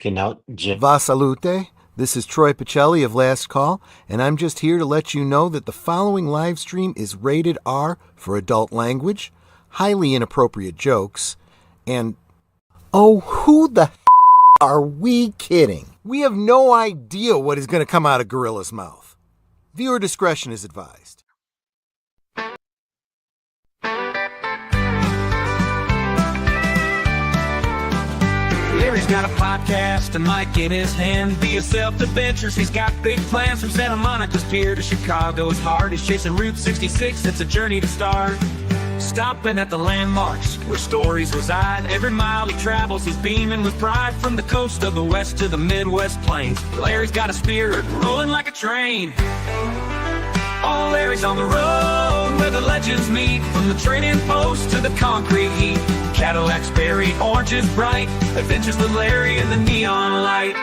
Genau, Jim. Va salute. This is Troy Pacelli of Last Call, and I'm just here to let you know that the following live stream is rated R for adult language, highly inappropriate jokes, and oh, who the are we kidding? We have no idea what is going to come out of Gorilla's mouth. Viewer discretion is advised. Larry's got a podcast, a mic in his hand. Be yourself adventures, he's got big plans. From Santa Monica's pier to Chicago's heart. He's chasing Route 66, it's a journey to start. Stopping at the landmarks where stories reside. Every mile he travels, he's beaming with pride. From the coast of the west to the Midwest plains, Larry's got a spirit rolling like a train. Oh, Larry's on the road where the legends meet. From the trading post to the concrete heat, Cadillac's berry, oranges bright, adventures with Larry in the neon light.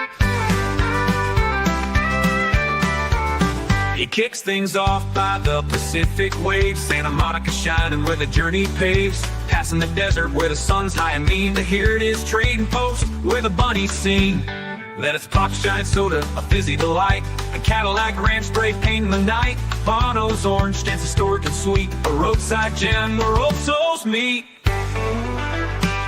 He kicks things off by the Pacific waves, Santa Monica shining where the journey paves. Passing the desert where the sun's high and mean, to here it is trading post where the bunnies sing. Then it's pop, shine, soda, a fizzy delight, a Cadillac ranch spray painting the night. Bono's orange stands historic and sweet, a roadside gem where old souls meet.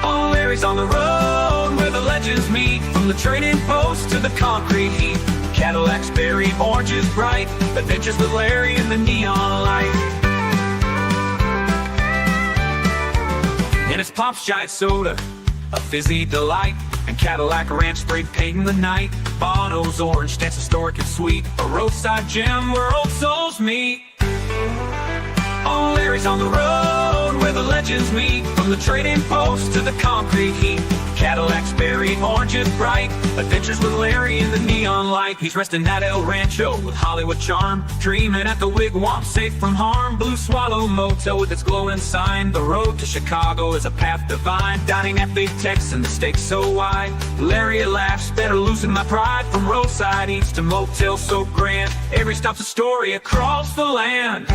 Oh, Larry's on the road where the legends meet. From the trading post to the concrete heat, Cadillac's berry, oranges bright, adventures with Larry in the neon light. And it's pop, shine, soda, a fizzy delight, and Cadillac ranch spray painting the night. Bono's orange stands historic and sweet, a roadside gem where old souls meet. Oh, Larry's on the road where the legends meet. From the trading post to the concrete heat, Cadillac's berry, oranges bright, adventures with Larry in the neon light. He's resting at El Rancho with Hollywood charm, dreaming at the wigwam safe from harm. Blue Swallow Motel with its glowing sign. The road to Chicago is a path divine, dining at Big Tex and the steaks so wide. Larry laughs, better losing my pride. From roadside eats to motels so grand, every stop's a story across the land.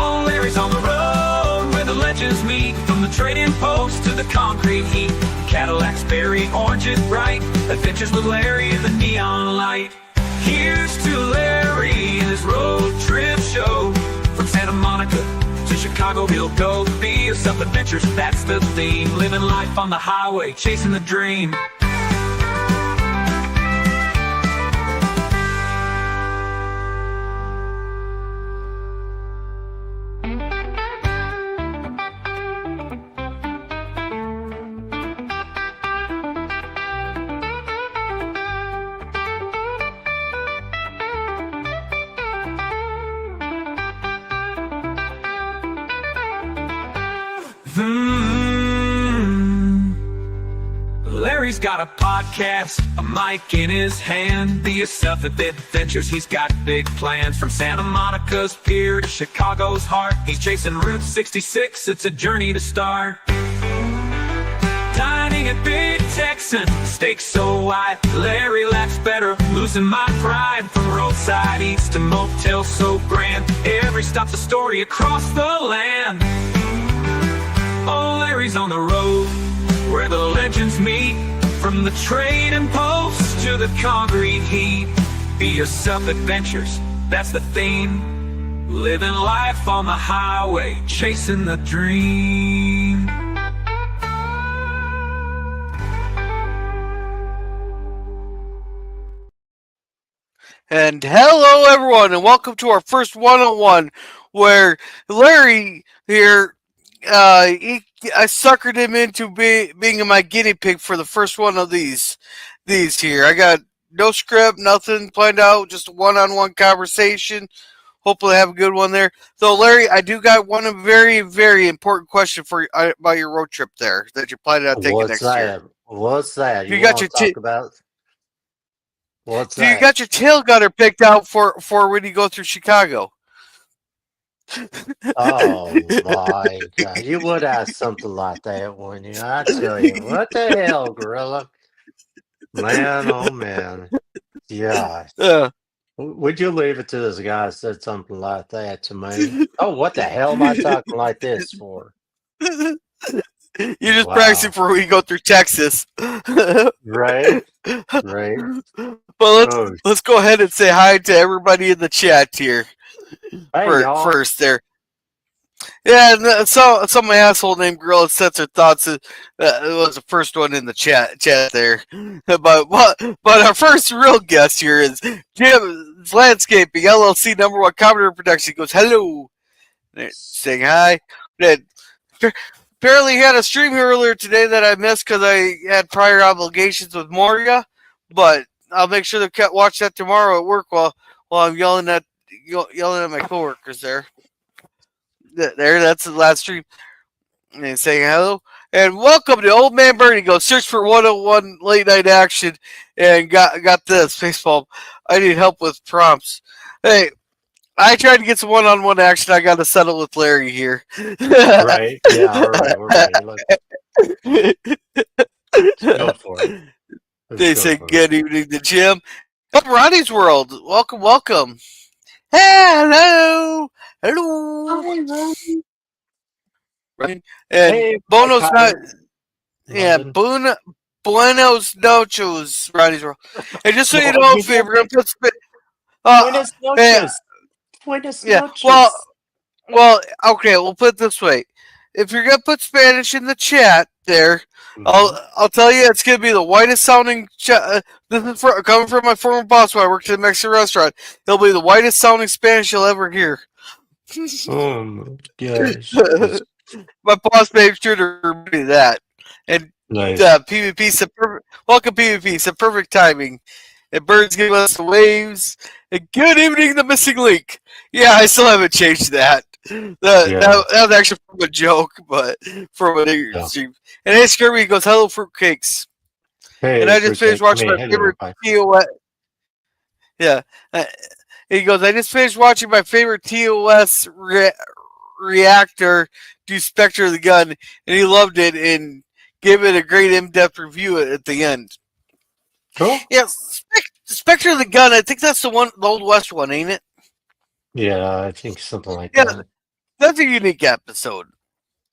Oh, Larry's on the road where the legends meet. From the trading post to the concrete heat, Cadillac's berry, oranges bright, adventures with Larry in the neon light. Here's to Larry and his road trip show. From Santa Monica to Chicago he'll go. Be yourself adventures, that's the theme. Living life on the highway, chasing the dream. Larry's got a podcast, a mic in his hand. Be yourself at adventures, he's got big plans. From Santa Monica's pier to Chicago's heart, he's chasing Route 66, it's a journey to start. Dining at Big Texan, steaks so wide, Larry laughs better, losing my pride. From roadside eats to motels so grand, every stop's a story across the land. Oh, Larry's on the road where the legends meet. From the trading post to the concrete heat, be yourself adventures, that's the theme. Living life on the highway, chasing the dream. And hello everyone, and welcome to our first one-on-one, where Larry here, I suckered him into being my guinea pig for the first one of these here. I got no script, nothing planned out, just a one-on-one conversation. Hopefully I have a good one there. So Larry, I do got one very, very important question for you about your road trip there that you plan on taking next year. What's that? You got your talk about? What's So that? you got your tail gunner picked out for when you go through Chicago. Oh my God! You would ask something like that, wouldn't you? I tell you, what the hell, Gorilla? Man, oh man, yeah. Would you leave it to this guy that said something like that to me? Oh, what the hell am I talking like this for? You're just practicing Wow. for when you go through Texas. Right. Right. But Oh, let's go ahead and say hi to everybody in the chat here hey, y'all. first there. Yeah, and so some asshole named Gorilla sets her thoughts. Was the first one in the chat there, but our first real guest here is Jim's Landscaping LLC #1 comedy production. He goes hello, saying hi. Then apparently he had a stream here earlier today that I missed because I had prior obligations with Moria, but I'll make sure to watch that tomorrow at work while I'm yelling at my coworkers there. That's the last stream. And saying hello and welcome to Old Man Bernie. Go search for 101 late night action and got this baseball. I need help with prompts. Hey, I tried to get some one-on-one action. I got to settle with Larry here. Right. Yeah. All right. We're ready. Let's go for it. Let's They go say for it. good evening to Jim. Welcome Ronnie's World. Welcome. Hello. Hello. Hi, Ronnie. Right. And Hey, Bono's not. Kyle. Yeah, London. Buenos noches, Ronnie's World. And just so you Well, know, you if we're did. gonna put Buenas hey, noches. Buenas yeah, well, noches. okay, we'll put it this way: if you're gonna put Spanish in the chat there, Mm-hmm. I'll tell you it's gonna be the whitest sounding. This is coming from my former boss when I worked at a Mexican restaurant. It'll be the whitest sounding Spanish you'll ever hear. Oh my gosh. My boss made sure to remember me that. And Nice. PvP said, welcome PvP said perfect timing. And Birds give us the waves. And good evening, the missing link. Yeah, I still haven't changed that. Yeah. That was actually from a joke, but from a Yeah. stream. And hey, Scurvy goes, hello, fruitcakes. And Hey, I just finished fruitcake. I watching mean, my hello, favorite pie. TOS. Yeah. Uh, he goes, I just finished watching my favorite TOS reactor do Spectre of the Gun, and he loved it and gave it a great in-depth review at the end. Cool. Yeah, Spectre of the Gun. I think that's the Old West one, ain't it? Yeah, I think something like Yeah, that. that's a unique episode.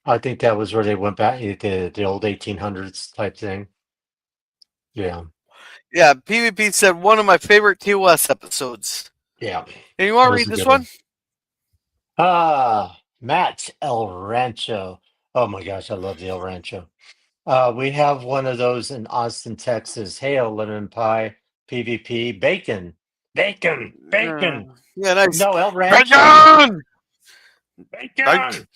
I think that was where they went back the old 1800s type thing. Yeah. Yeah, PvP said one of my favorite TOS episodes. Yeah. And you want That to was read a this good one? one. Ah, Matt El Rancho. Oh my gosh, I love the El Rancho. We have one of those in Austin, Texas. Hail, lemon pie, PvP, bacon, bacon, bacon. Yeah, nice. No, El Rancho, Bacon! bacon.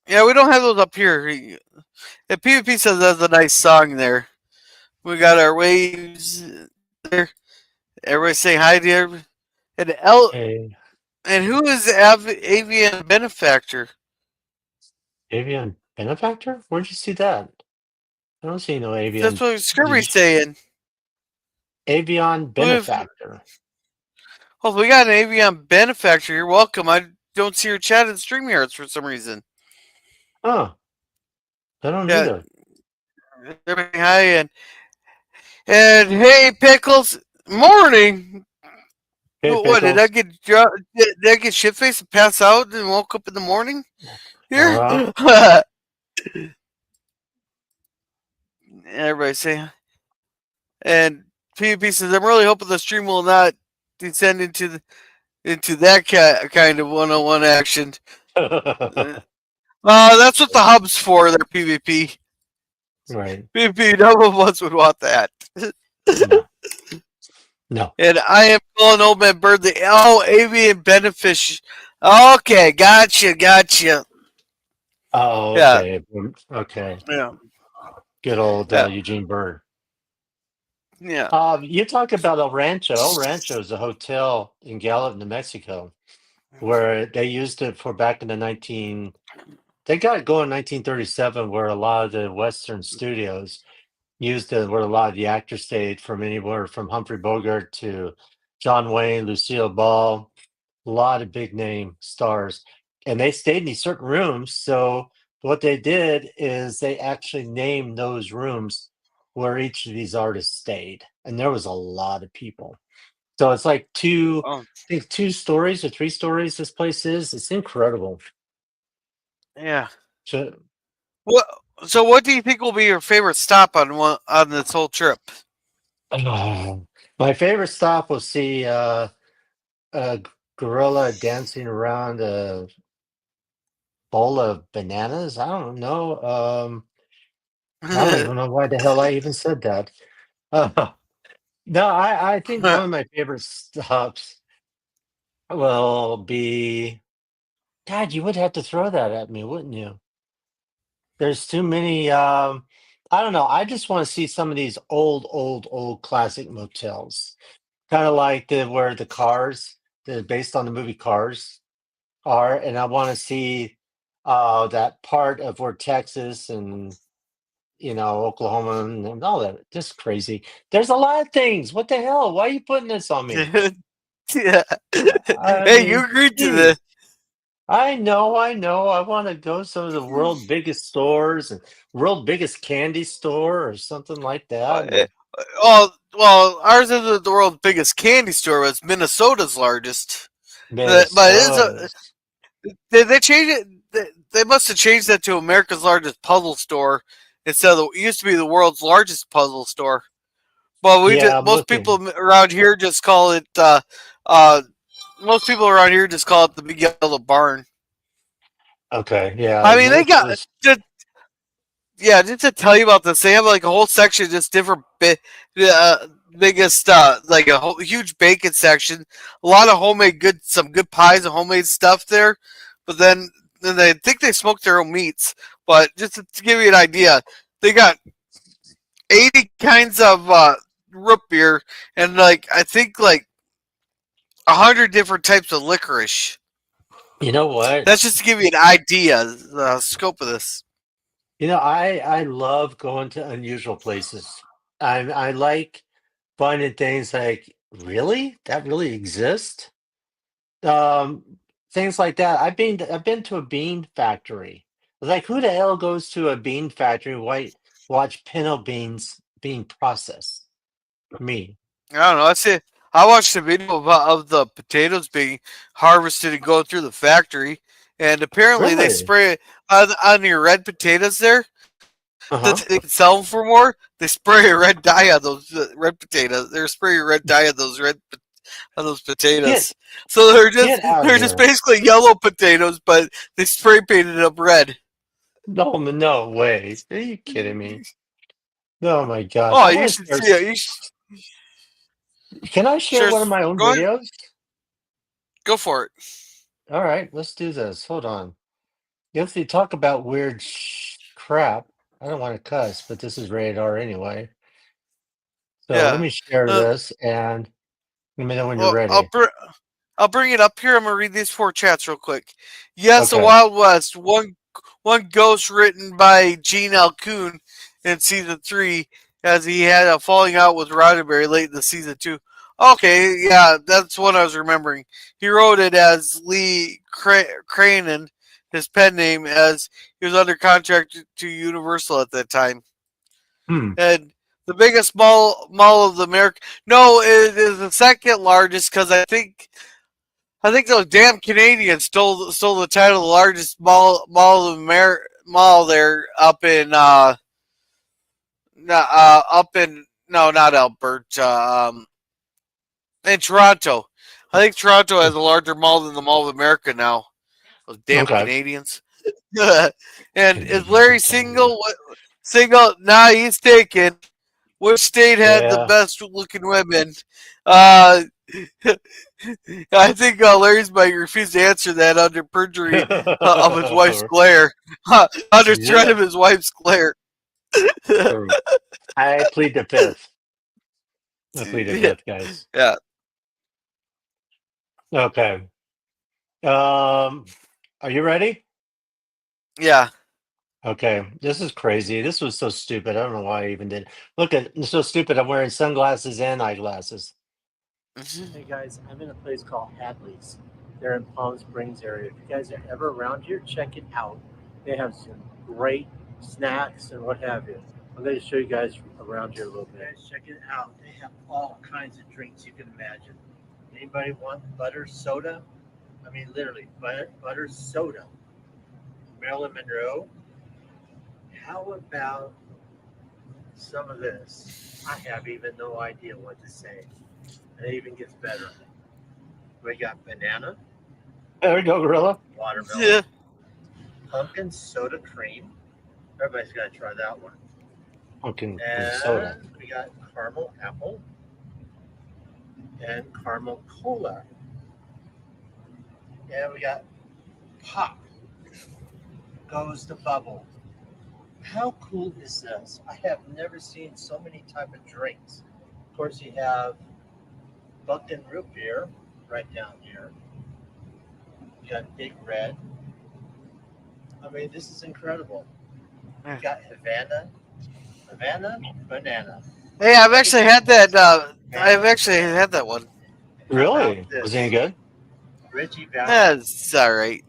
Yeah, we don't have those up here. And PvP says that's a nice song there. We got our waves there. Everybody saying hi to everybody. And Hey, and who is Avian Benefactor? avian benefactor? Where'd you see that? I don't see no That's avian. what Scurvy's saying. Avian If, benefactor. oh, we got an Avian Benefactor. You're welcome. I don't see your chat in StreamYards for some reason. Oh, I don't Yeah, either. everybody hi and hey pickles, morning. Hey, What did I pickles. get? Did I get shit faced and pass out and woke up in the morning here? Uh-huh. Everybody say, and PvP says, I'm really hoping the stream will not descend into that kind of 101 action. That's what the hub's for. Their PvP. Right. PvP. None of us would want that. No. No. And I am calling Old Man Bird the avian benefic. Okay, gotcha. Oh, Yeah, okay. Okay. yeah, Good old yeah, Eugene Bird. yeah. You talk about El Rancho. El Rancho is a hotel in Gallup, New Mexico, where they used it for back in the 19. They got it going in 1937, where a lot of the Western studios used it, where a lot of the actors stayed, from anywhere from Humphrey Bogart to John Wayne, Lucille Ball, a lot of big name stars. And they stayed in these certain rooms. So what they did is they actually named those rooms where each of these artists stayed. And there was a lot of people. So it's like Oh, I think 2 stories or 3 stories this place is. It's incredible. yeah. So What? So, what do you think will be your favorite stop on this whole trip? My favorite stop was see a gorilla dancing around a bowl of bananas. I don't know. I don't even know why the hell I even said that. Uh, no, I think one of my favorite stops will be. God, you would have to throw that at me, wouldn't you? There's too many. I don't know. I just want to see some of these old classic motels, kind of like the where the cars, based on the movie Cars, are, and I want to see that part of where Texas and Oklahoma and all that. Just crazy. There's a lot of things. What the hell? Why are you putting this on me? Yeah. I Hey, you mean, agreed to geez. this. I know. I want to go to the world biggest stores and world biggest candy store or something like that. Uh, And well, ours isn't the world's biggest candy store, but it's Minnesota's largest. But it is Minnesota. they changed it. They must have changed that to America's largest puzzle store instead of it used to be the world's largest puzzle store. Well, Yeah, I'm most looking. people around here just call it. Uh, most people around here just call it the Big Yellow Barn. Okay, yeah, I mean, they got Minnesota's. yeah, just to tell you about this, they have like a whole section, just different biggest, like a whole, huge bacon section, a lot of homemade good, some good pies and homemade stuff there. But then they think they smoke their own meats. But just to give you an idea, they got 80 kinds of root beer and like I think like 100 different types of licorice. You know what? That's just to give you an idea the scope of this. I love going to unusual places. I like finding things like, really? That really exists? Um, Things like that. I've been to a bean factory. Like, who the hell goes to a bean factory and watch pinto beans being processed? Me. I don't know. That's it. I watched a video of the potatoes being harvested and going through the factory, and apparently they Really? spray on your red potatoes there that they can Uh-huh. sell them for more. They spray a red dye on those red potatoes. They're spraying red dye on those potatoes. Get So get out of they're just here. basically yellow potatoes, but they spray painted them red. No, no way. Are you kidding me? Oh my gosh. Oh, I you want to should share. see it. You should, Can I share sure, one of my own go ahead, videos? go for it. All right, let's do this. Hold on. If you talk about weird crap, I don't want to cuss, but this is rated R anyway. So let Yeah. me share Uh, this and let me know when you're well, ready. I'll bring it up here. I'm gonna read these four chats real quick. Yes, the Okay. Wild West. One ghost written by Gene Alcoon in season 3, as he had a falling out with Roddenberry late in the season 2. Okay, yeah, that's what I was remembering. He wrote it as Lee Cranen, his pen name, as he was under contract to Universal at that time. Hmm. And the biggest mall of the America. No, it is the second largest because I think those damn Canadians stole the title of the largest mall there up in up in no, not Alberta, in Toronto. I think Toronto has a larger mall than the Mall of America now. Those damn Okay. Canadians. And is Canadians Larry and Canada. single? Single? Nah, he's taken. Which state had the Yeah. best looking women? Uh, I think Larry's might refuse to answer that under perjury of his wife's glare, under threat Yeah. of his wife's glare. True. I plead the fifth. I plead the fifth, guys. Yeah, Okay. Are you ready? yeah. Okay, this is crazy. This was so stupid. I don't know why I even did. Look at it's so stupid. I'm wearing sunglasses and eyeglasses. Hey guys, I'm in a place called Hadley's. They're in Palm Springs area. If you guys are ever around here, check it out. They have some great snacks and what have you. I'm going to show you guys around here a little bit. Guys, check it out. They have all kinds of drinks you can imagine. Anybody want butter soda? I mean, literally, butter soda. Marilyn Monroe how about some of this? I have even no idea what to say. It even gets better. We got banana, There we go, Gorilla. watermelon, Yeah. pumpkin soda cream. Everybody's got to try that one. Pumpkin cream soda. And we got caramel apple and caramel cola. And we got pop goes the bubble. How cool is this? I have never seen so many type of drinks. Of course, you have Buckton root beer right down here. You got Big Red. I mean, this is incredible. You got Havana banana. Hey, I've actually had that. I've actually had that one. How Really? about Was it any this? good? Reggie Valley. Yeah, it's all right.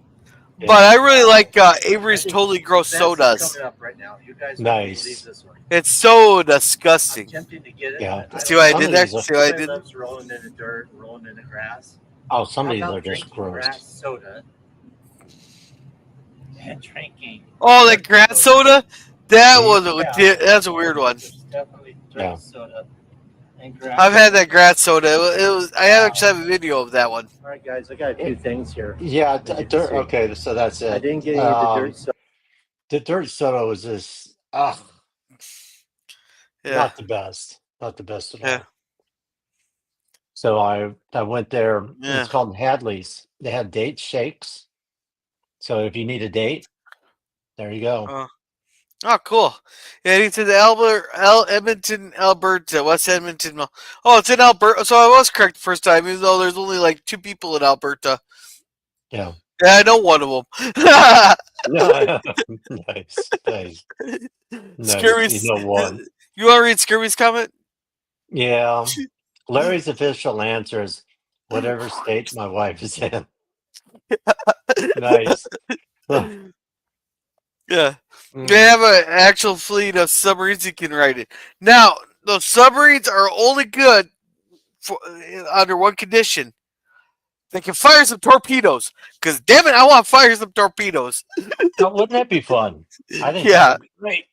But Yeah. I really like I Avery's think Totally Gross best is sodas. coming up right now. You guys wouldn't believe Nice. this one. It's so I'm disgusting. tempted to get it, Yeah. but I See don't what I know. Some did of there? these are. See what I Everybody did? loves rolling in the dirt, rolling in the grass. Oh, some How of these are about just drinking grass gross. soda and drinking Oh, that dirt grass soda? soda. That Hmm? was Yeah, that's a weird one. there's definitely dirt Yeah. soda and grass I've had soda. that grass soda. It was. I Wow. actually have a video of that one. All right, guys, I got a few things here, Yeah. as you can Dirt. see. Okay. So that's I it. didn't get any of the dirt soda. The dirt soda was just, Yeah, not the best. Not the best at yeah, all. So I went there. yeah. It's called Hadley's. They had date shakes. So if you need a date, there you go. Oh, oh, cool. Yeah, he's in Edmonton, Alberta, West Edmonton. Oh, it's in Alberta. So I was correct the first time, even though there's only like 2 people in Alberta. Yeah. Yeah, I know one of them. Nice. Nice. Nice. You Scurry's. know one. You want to read Scurry's comment? Yeah. Larry's official answer is whatever state my wife is in. Nice. Huh. Yeah. They Mm. have an actual fleet of submarines you can ride it. Now, those submarines are only good for under one condition. They can fire some torpedoes. Because, damn it, I want to fire some torpedoes. Now, wouldn't that be fun? I think that Yeah. would be great.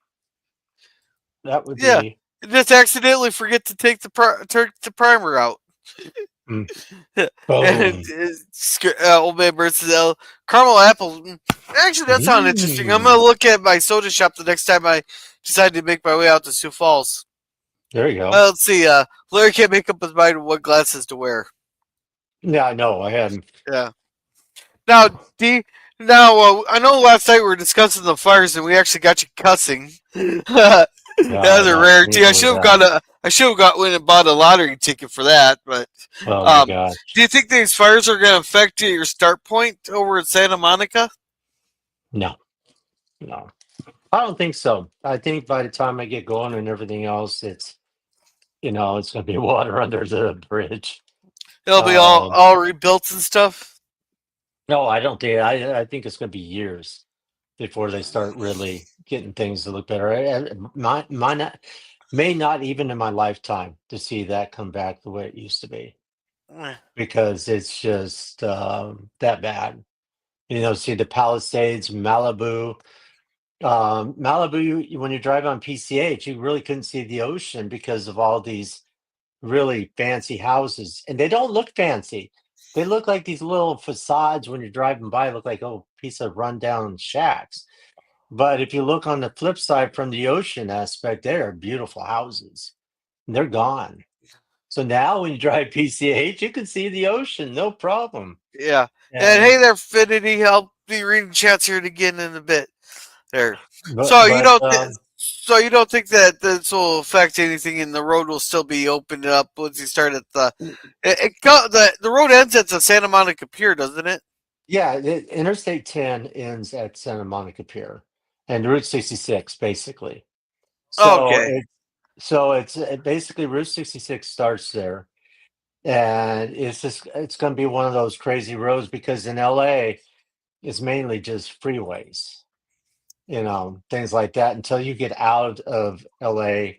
That would Yeah. be. Just accidentally forget to take the primer out. Mm. And Boom. Old Man versus Caramel Apple. Actually, that sounds interesting. I'm going to Mm. look at my soda shop the next time I decide to make my way out to Sioux Falls. There you go. Let's see. Larry can't make up his mind what glasses to wear. Yeah, I know. I had. Yeah. Now, D. Now, I know last night we were discussing the fires, and we actually got you cussing. That Yeah, was a no, can you rarity. believe that? I should have got went and bought a lottery ticket for that. But Oh my gosh. do you think these fires are going to affect your start point over in Santa Monica? No, no. I don't think so. I think by the time I get going and everything else, it's going to be water under the bridge. It'll be Um, all rebuilt and stuff. no, I don't think. I think it's going to be years before they start really getting things to look better. Mine may not even in my lifetime to see that come back the way it used to be Eh, because it's just that bad. See the Palisades, Malibu. Malibu, when you drive on PCH, you really couldn't see the ocean because of all these really fancy houses, and they don't look fancy. They look like these little facades when you're driving by, look like a piece of rundown shacks. But if you look on the flip side from the ocean aspect, they are beautiful houses. They're gone. So now when you drive PCH, you can see the ocean, no problem. Yeah. And And hey there, Finity. I'll be reading chats here again in a bit. There. but So you but don't. So you don't think that this will affect anything, and the road will still be opened up once you start at the. The road ends at the Santa Monica Pier, doesn't it? yeah, Interstate 10 ends at Santa Monica Pier and Route 66, basically. So Okay. it's basically Route 66 starts there, and it's going to be one of those crazy roads because in LA it's mainly just freeways, things like that until you get out of LA,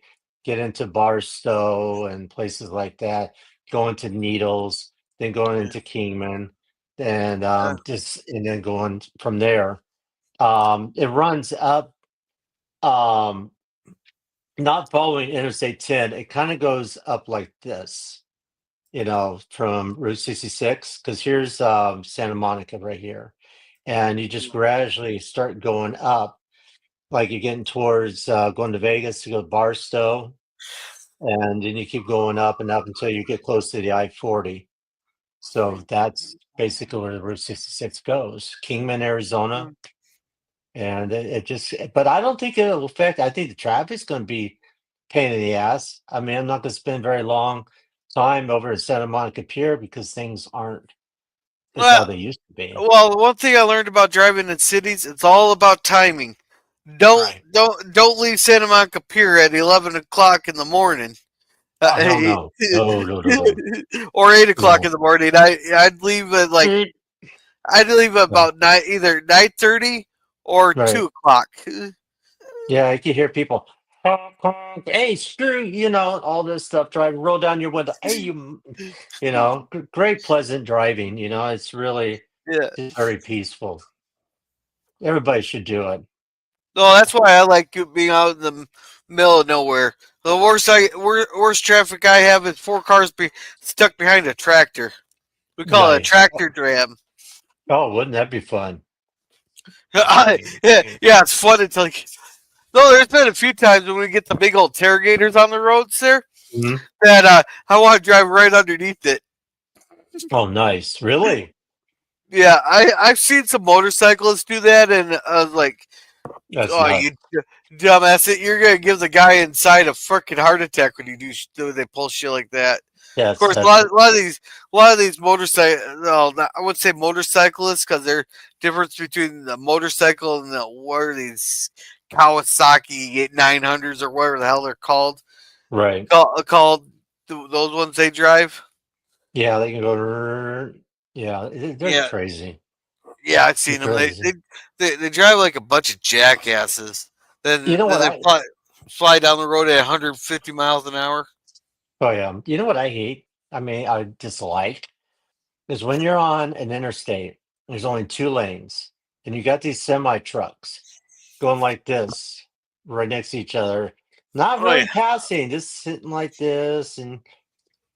get into Barstow and places like that, going to Needles, then going Yeah. into Kingman, and Uh, just and then going from there. It runs up um, not following Interstate 10, it kind of goes up like this, from Route 66, because here's Santa Monica right here. And you just gradually start going up, like you're getting towards going to Vegas to go to Barstow. And then you keep going up and up until you get close to the I-40. So that's basically where the Route 66 goes. Kingman, Arizona. And it just, but I don't think it'll affect, I think the traffic's going to be pain in the ass. I mean, I'm not going to spend very long time over at Santa Monica Pier because things aren't as how Well, they used to be. well, one thing I learned about driving in cities, it's all about timing. Don't Right. don't leave Santa Monica Pier at 11 o'clock in the morning. Oh, hell no. No, no, no, no. Or 8 o'clock No. in the morning. I'd leave at I'd leave at Yeah. about either 9:30 or Right. 2 o'clock. Yeah, I can hear people, honk, honk, hey, screw, all this stuff, roll down your window. Hey, great, pleasant driving. It's really Yeah. just very peaceful. Everybody should do it. No, that's why I like being out in the middle of nowhere. The worst traffic I have is four cars stuck behind a tractor. We call it a Nice. tractor jam. Oh, wouldn't that be fun? Yeah, it's fun until no. There's been a few times when we get the big old tailgaters on the roads there Mhm. that I want to drive right underneath it. Oh, nice. Really? Yeah, I've seen some motorcyclists do that, and I was like, That's "Oh, nuts. you dumbass! You're gonna give the guy inside a freaking heart attack when you when they pull shit like that." Of That's course, that's a lot of these motorcycle, no, I would say motorcyclists because there's difference between the motorcycle and what are these Kawasaki 900s or whatever the hell they're called. right. Called those ones they drive. Yeah, they can go. Yeah, they're Yeah, crazy. yeah, I've They're seen them. crazy. They drive like a bunch of jackasses. You know Then what they I? fly down the road at 150 miles an hour. Oh yeah. You know what I hate? I mean, I dislike is when you're on an interstate. There's only two lanes, and you got these semi trucks going like this, right next to each other, not Oh yeah. really passing, just sitting like this, and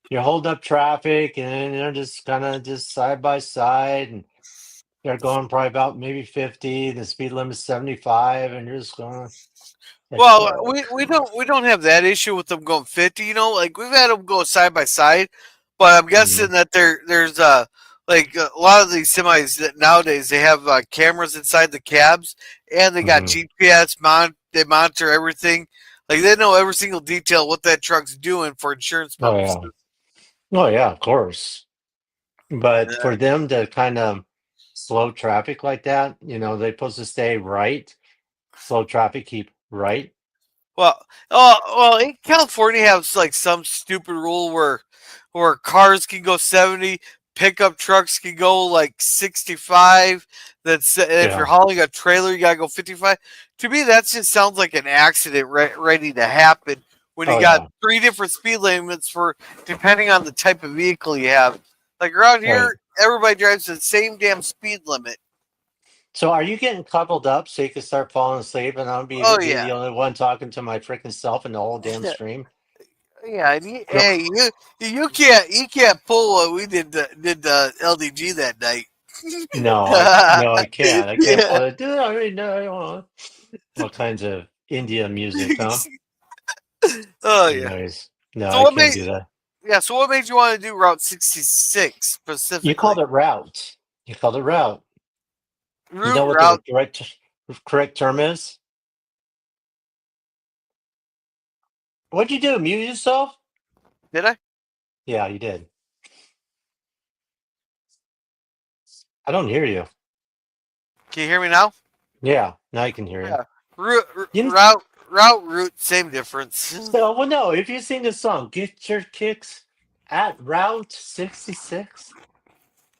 you're holding up traffic, and they're just kind of just side by side, and they're going probably about maybe 50. The speed limit's 75, and you're just going. It's Well, we don't have that issue with them going 50. Like we've had them go side by side, but I'm guessing Mhm. that there's like a lot of these semis that nowadays they have cameras inside the cabs and they got Mhm. GPS they monitor everything. Like they know every single detail what that truck's doing for insurance Oh purposes. yeah. Oh yeah, of course. But Yeah. for them to kind of slow traffic like that, they're supposed to stay right. Slow traffic, keep right. Well, in California has like some stupid rule where cars can go 70, pickup trucks can go like 65. That's if you're Yeah. hauling a trailer, you gotta go 55. To me, that just sounds like an accident ready to happen when you Oh got yeah. three different speed limits for depending on the type of vehicle you have. Like around Right. here, everybody drives the same damn speed limit. So are you getting cuddled up so you can start falling asleep and I'll Oh be yeah. the only one talking to my freaking self in the whole damn stream? Yeah, and No, hey, you can't pull what we did LDG that night. no, I can't. I can't Yeah. pull it. Dude, I mean, no, I don't want all kinds of India music, huh? Oh yeah. Anyways, no, So I what can't made do that. so what made you want to do Route 66 You specifically? called it route. You called it route. You know what the Route correct term is? What'd you do? Mute yourself? did I? Yeah, you did. I don't hear you. Can you hear me now? Yeah, now I can hear you. Yeah. Route You route same difference. so well, no. If you sing a song, get your kicks at Route 66.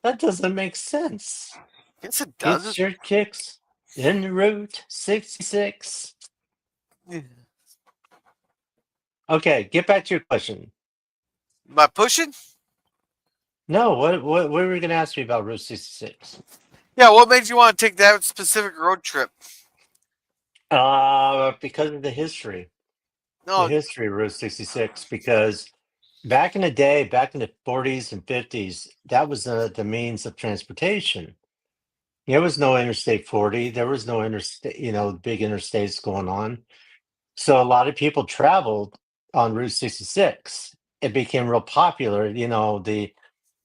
That doesn't make sense. Yes, it Get does. your kicks in Route 66. Okay, get back to your question. Am I pushing? No, what were you going to ask me about Route 66? Yeah. What made you want to take that specific road trip? Because of the No, history of Route 66. Because back in the day, back in the 40s and 50s, that was the means of transportation. There was no Interstate 40. There was no interstate, big interstates going on. So a lot of people traveled on Route 66. It became real popular. The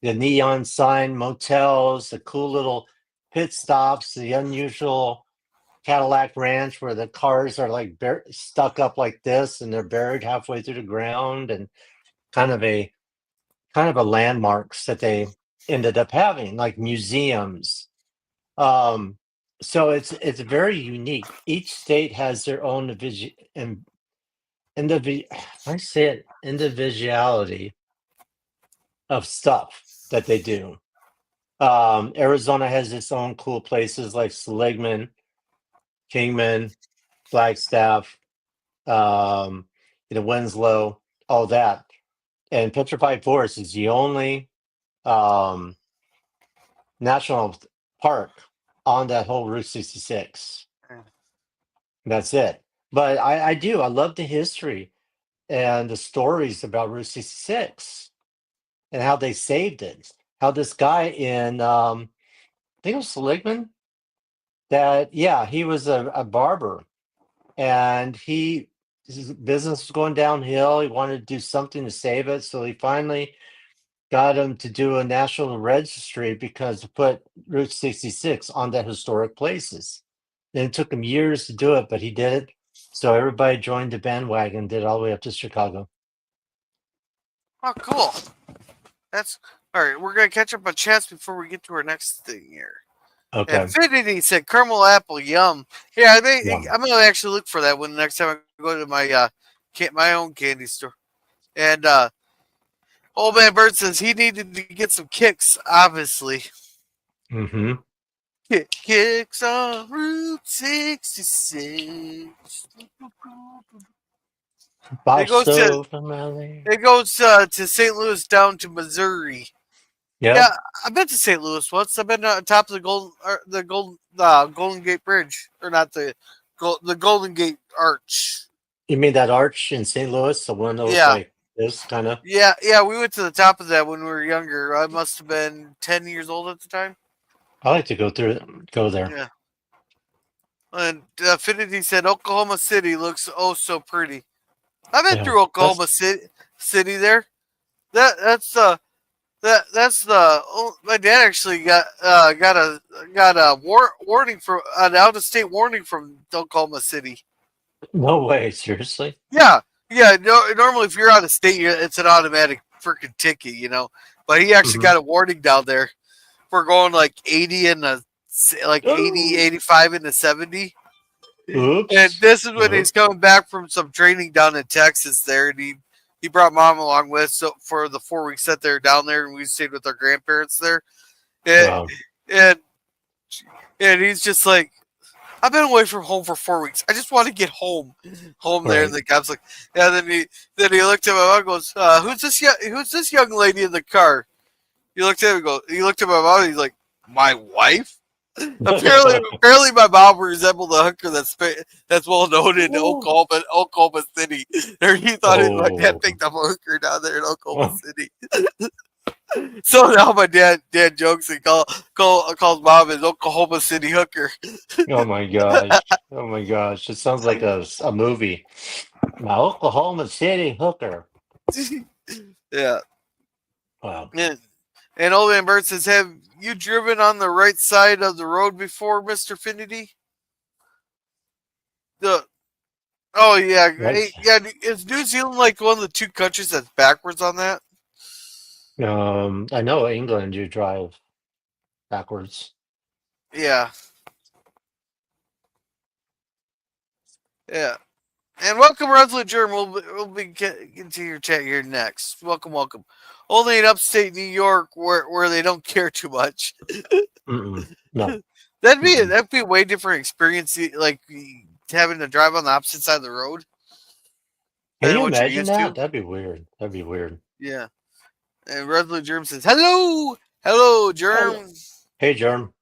neon sign motels, the cool little pit stops, the unusual Cadillac Ranch where the cars are like stuck up like this and they're buried halfway through the ground, and kind of a landmarks that they ended up having like museums. Um, so it's very unique. Each state has their own I say it, individuality of stuff that they do. Arizona has its own cool places like Seligman, Kingman, Flagstaff, um, Winslow, all that. And Petrified Forest is the only um, national park on that whole Route 66. That's it. But I love the history and the stories about Route 66 and how they saved it. How this guy in, I think it was Seligman, yeah, he was a barber, and his business was going downhill. He wanted to do something to save it, so he finally got him to do a national registry because to put Route 66 on the historic places. And it took him years to do it, but he did it. So everybody joined the bandwagon, did it all the way up to Chicago. oh, cool. That's all right. We're gonna catch up on chats before we get to our next thing here. Okay. Infinity said caramel apple, yum. Yeah, Yum. I'm gonna actually look for that when the next time I go to my own candy store. And old man Bird says he needed to get some kicks. Obviously, Mm-hmm. kicks on Route 66. Bob Stowe from LA. It goes to St. Louis down to Missouri. Yep. Yeah, I've been to St. Louis once. I've been on top of the Golden Gate Bridge, or not the Golden Gate Arch. You mean that arch in St. Louis, the one that looks Yeah, like this kind of? yeah. We went to the top of that when we were younger. I must have been 10 years old at the time. I like to go there. Yeah. And Affinity said Oklahoma City looks oh so pretty. I've been through Oklahoma City there. That's the my dad actually got a warning from an out of state warning from Oklahoma City. No way, seriously? Yeah. No, normally if you're out of state, it's an automatic freaking ticket, But he actually got a warning down there for going like 80 and 80, 85 and 70. Oops. And this is when he's coming back from some training down in Texas there, and he brought mom along with for the 4 weeks that they're down there, and we stayed with our grandparents there. And Wow. and he's just like, I've been away from home for 4 weeks. I just want to get home there. And the cop's like, yeah. Then he looked at my mom and goes, who's this young lady in the car? He looked at him and he looked at my mom and he's like, my wife? apparently my mom resembled a hooker that's well known in Oklahoma City. Or he thought my dad picked up a hooker down there in Oklahoma City. So now my dad jokes and calls mom an Oklahoma City hooker. Oh my gosh! It sounds like a movie. My Oklahoma City hooker. Yeah. Wow. And old man Bert says, have you driven on the right side of the road before, Mr. Finity? Oh yeah, Right. yeah. Is New Zealand like one of the two countries that's backwards on that? I know England, you drive backwards. Yeah. Yeah. And welcome, Resolute Germ. We'll be getting to your chat here next. Welcome. Only in upstate New York where they don't care too much. No. That'd be a way different experience, like having to drive on the opposite side of the road. Can you imagine that? That'd be weird. Yeah. And Resolute Germ says, hello, Germ. Hey, Germ.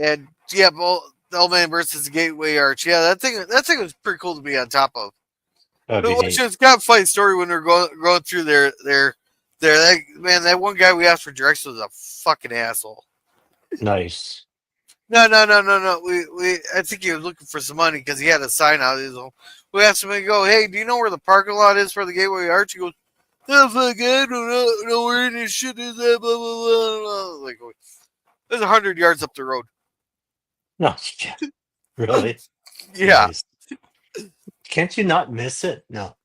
And yeah, well, Old Man versus the Gateway Arch. Yeah, that thing was pretty cool to be on top of. That'd be neat. It's got a funny story when they're going through there. That one guy we asked for directions was a fucking asshole. Nice. No. I think he was looking for some money because he had a sign out. We asked him to go, hey, do you know where the parking lot is for the Gateway Arch? He goes, oh, fuck, I don't know where any shit is at, blah, blah, blah. Like, there's 100 yards up the road. No, really? Yeah. Nice. Can't you not miss it? No.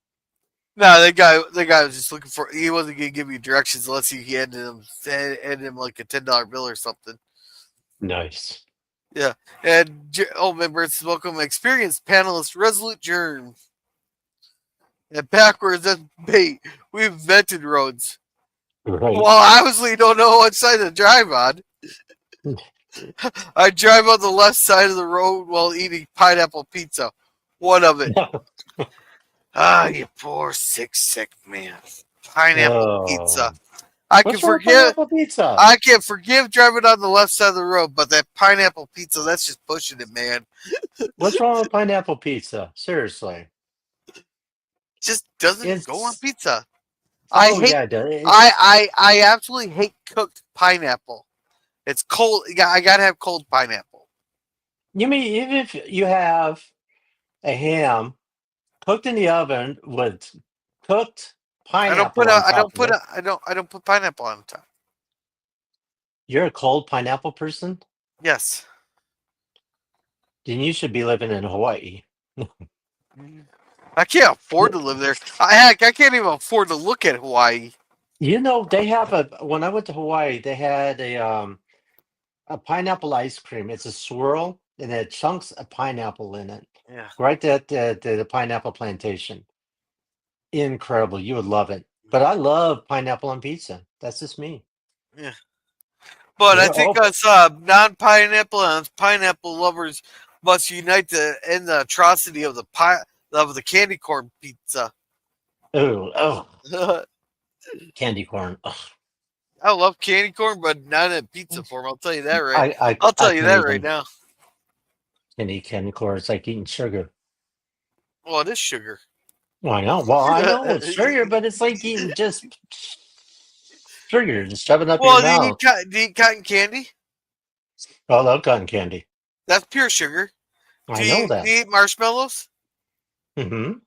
No, that guy was just looking for. He wasn't gonna give you directions unless he handed him like a $10 bill or something. Nice. Yeah, and members, welcome experienced panelist Resolute Germ. And backwards and bait, we've invented roads. Right. Well, obviously, you don't know what side to drive on. I drive on the left side of the road while eating pineapple pizza. One of it. You poor sick man. Pineapple pizza. What's wrong with pineapple pizza? I can forgive driving on the left side of the road, but that pineapple pizza, that's just pushing it, man. What's wrong with pineapple pizza? Seriously. Just doesn't go on pizza. I absolutely hate cooked pineapple. It's cold. I gotta have cold pineapple. You mean even if you have a ham cooked in the oven with cooked pineapple I don't put pineapple on top. You're a cold pineapple person? Yes. Then you should be living in Hawaii. I can't afford to live there. I can't even afford to look at Hawaii. You know, they have when I went to Hawaii, they had a pineapple ice cream. It's a swirl and it had chunks of pineapple in it. Yeah. Right at the pineapple plantation. Incredible. You would love it. But I love pineapple on pizza. That's just me. Yeah. But I think us non-pineapple and pineapple lovers must unite to end the atrocity of the candy corn pizza. Oh. Candy corn. Ugh. I love candy corn, but not in pizza form. I'll tell you that right. I'll tell you that right now. Can eat candy corn. It's like eating sugar. Well, it is sugar. Well, I know. Well, I know it's sugar, but it's like eating just sugar, just shove it up your mouth. Do you eat cotton candy? I love cotton candy. That's pure sugar. I know that. Do you eat marshmallows? Mm-hmm.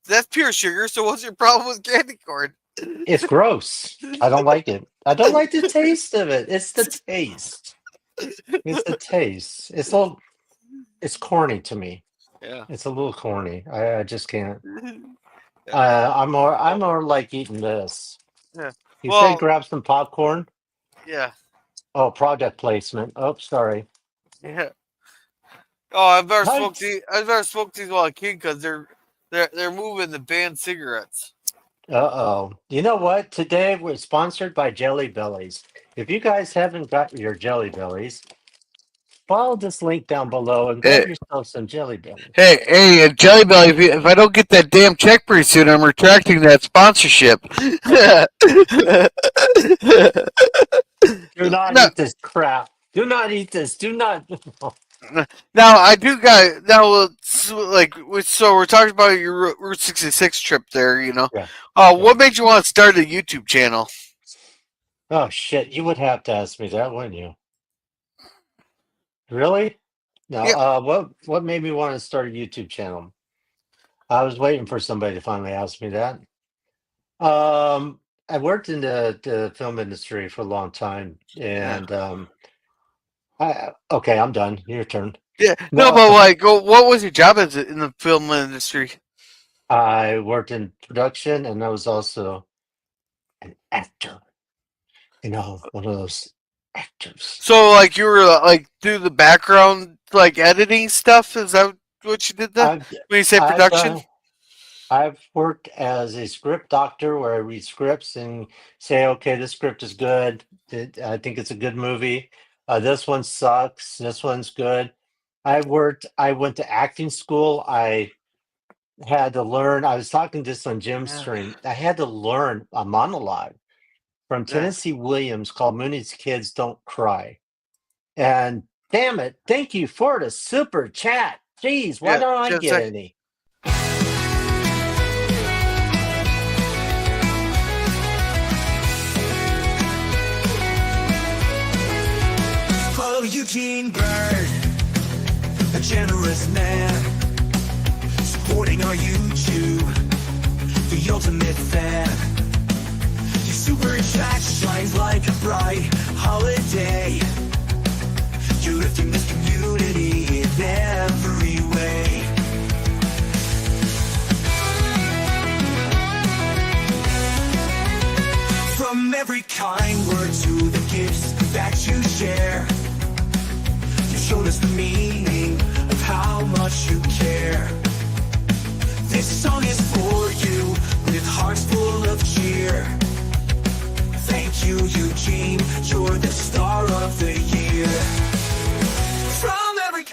That's pure sugar. So what's your problem with candy corn? It's gross. I don't like it. I don't like the taste of it. It's the taste. It's the taste. It's corny to me. Yeah. It's a little corny. I just can't. I'm more like eating this. Yeah. You say grab some popcorn? Yeah. Oh, product placement. Oh, sorry. Yeah. Oh, I've never smoked these while a kid because they're moving the banned cigarettes. Uh-oh. You know what? Today we're sponsored by Jelly Bellies. If you guys haven't got your Jelly Bellies, follow this link down below and grab yourself some Jelly Bellies. Hey, Jelly Belly, if I don't get that damn check pretty soon, I'm retracting that sponsorship. Do not eat this crap. Do not eat this. Do not. Now, I do, guys. Now, so we're talking about your Route 66 trip there, you know. Yeah. What made you want to start a YouTube channel? Oh, shit. You would have to ask me that, wouldn't you? Really? No. Yeah. What made me want to start a YouTube channel? I was waiting for somebody to finally ask me that. I worked in the film industry for a long time, and okay, I'm done. Your turn. Yeah. No, but what was your job in the film industry? I worked in production, and I was also an actor. You know, one of those actors. So, you were do the background editing stuff. Is that what you did there? When you say production? I've worked as a script doctor where I read scripts and say, okay, this script is good. I think it's a good movie. This one sucks. This one's good. I went to acting school. I had to learn. I was talking to this on Jim's stream. I had to learn a monologue from Tennessee Williams called Mooney's Kids Don't Cry. And Damn it. Thank you for the super chat. Jeez, why Yeah, don't I just a get second. any? Follow Eugene Bird, a generous man, supporting our YouTube, the ultimate fan. Your super chat shines like a bright holiday. You're lifting this community in every way. From every kind word to the gifts that you share, you showed us the meaning of how much you care. This song is for you, with hearts full of cheer. Thank you, Eugene, you're the star of the year. From every...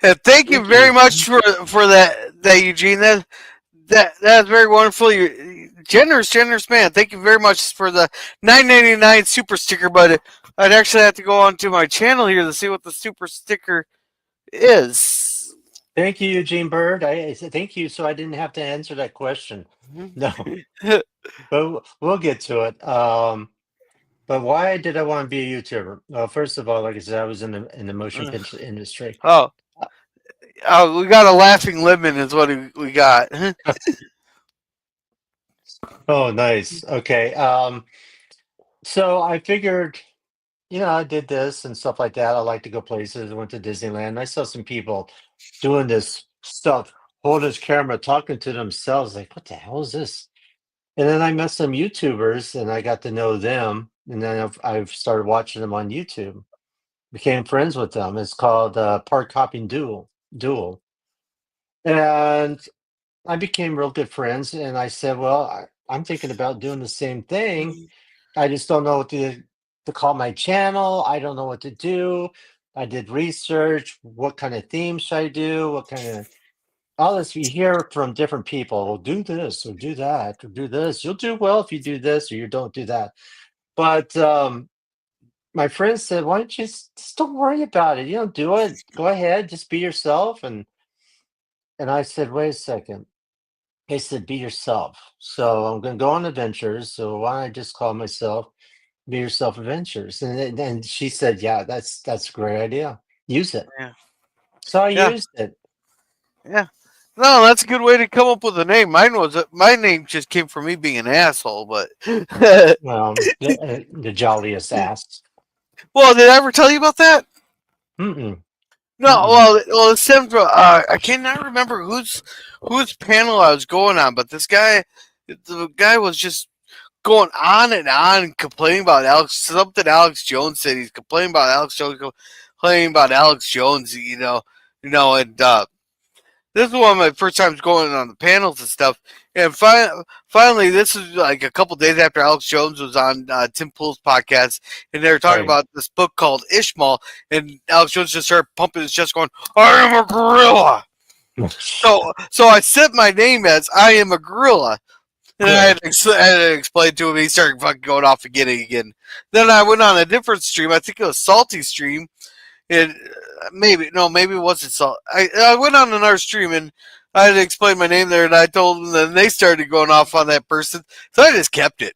And thank you very much for that Eugene. That's very wonderful. You're generous man. Thank you very much for the $9.99 super sticker. But I'd actually have to go onto my channel here to see what the super sticker is. Thank you, Eugene Bird. I said thank you, so I didn't have to answer that question. No, but we'll get to it. But why did I want to be a YouTuber? Well, first of all, like I said, I was in the motion picture industry. Oh, we got a laughing lemon, is what we got. Oh, nice. Okay. So I figured, I did this and stuff like that. I like to go places. I went to Disneyland. I saw some people doing this stuff, holding his camera, talking to themselves. Like, what the hell is this? And then I met some YouTubers, and I got to know them. And then I've started watching them on YouTube. Became friends with them. It's called Part Copying Duel, and I became real good friends. And I said, well, I'm thinking about doing the same thing. I just don't know what to call my channel. I don't know what to do. I did research. What kind of theme should I do? What kind of all this you hear from different people. Well, do this or do that or do this. You'll do well if you do this or you don't do that. But my friend said, why don't you just don't worry about it? You don't do it. Go ahead, just be yourself. And I said, wait a second. They said, be yourself. So I'm going to go on adventures. So why don't I just call myself Be Yourself Adventures? And then she said, yeah, that's a great idea. Use it. Yeah. So I Yeah. used it. Yeah. No, that's a good way to come up with a name. My name just came from me being an asshole, but The jolliest ass. well, did I ever tell you about that? Mm-mm. No, Mm-mm. well, it stemmed from I cannot remember whose panel I was going on, but the guy was just going on and on, complaining about Alex Jones said. He's complaining about Alex Jones, complaining about Alex Jones, and this is one of my first times going on the panels and stuff. And finally, this is like a couple days after Alex Jones was on Tim Pool's podcast, and they were talking Right. about this book called Ishmael, and Alex Jones just started pumping his chest, going, "I am a gorilla." So I set my name as I am a gorilla. And I had to explain to him. He started fucking going off again. Then I went on a different stream. I think it was Salty stream. And maybe it wasn't Salt. I went on another stream and I had to explain my name there. And I told them. Then they started going off on that person. So I just kept it.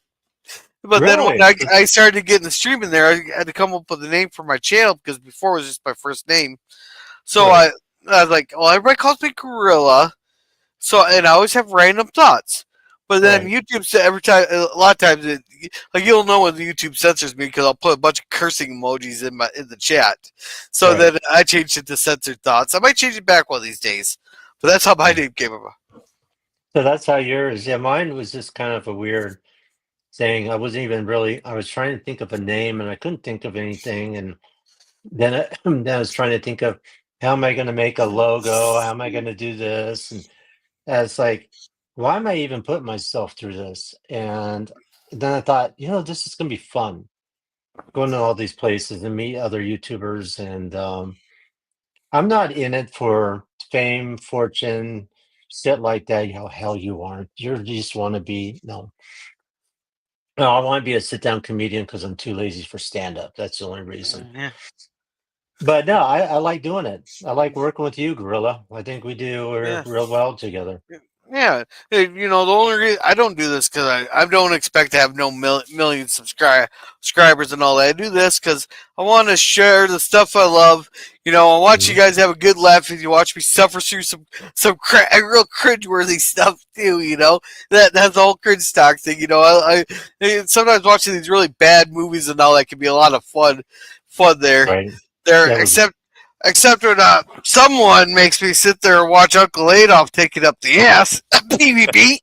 But then when Really? I started getting the stream in there, I had to come up with a name for my channel because before it was just my first name. So Right. I was like, well, everybody calls me Gorilla. So, and I always have random thoughts. But then Right. YouTube said every time, a lot of times, like you'll know when YouTube censors me because I'll put a bunch of cursing emojis in the chat. So Right. then I changed it to censored thoughts. I might change it back one of these days. But that's how my name came about. So that's how yours. Yeah, mine was just kind of a weird thing. I wasn't even really. I was trying to think of a name, and I couldn't think of anything. And then I was trying to think of how am I going to make a logo? How am I going to do this? And it's like, why am I even putting myself through this? And then I thought, this is going to be fun. Going to all these places and meet other YouTubers, and I'm not in it for fame, fortune, shit like that. Hell, you aren't. You just want to be no. No, I want to be a sit-down comedian because I'm too lazy for stand-up. That's the only reason. Yeah. But no, I like doing it. I like working with you, Gorilla. I think we do Yeah. real well together. Yeah, the only reason I don't do this because I don't expect to have no million subscribers and all that. I do this because I want to share the stuff I love. I watch you Mhm. guys have a good laugh and you watch me suffer through some real cringeworthy stuff too. That's the whole cringe stock thing. I sometimes watching these really bad movies and all that can be a lot of fun there. Right. There, That was except when someone makes me sit there and watch Uncle Adolf take it up the ass. PvP.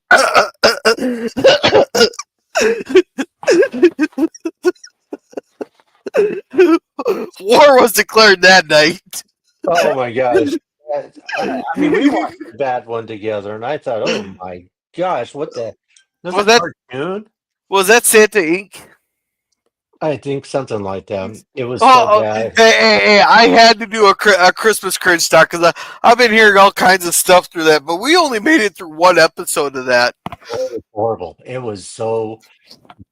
War was declared that night. oh my gosh. I mean, we watched the bad one together, and I thought, oh my gosh, what the? There's a Was that cartoon. was that Santa Inc? I think something like that. It was so Oh, bad. hey, I had to do a Christmas cringe stock because I've been hearing all kinds of stuff through that, but we only made it through one episode of that. Oh, it was horrible. It was so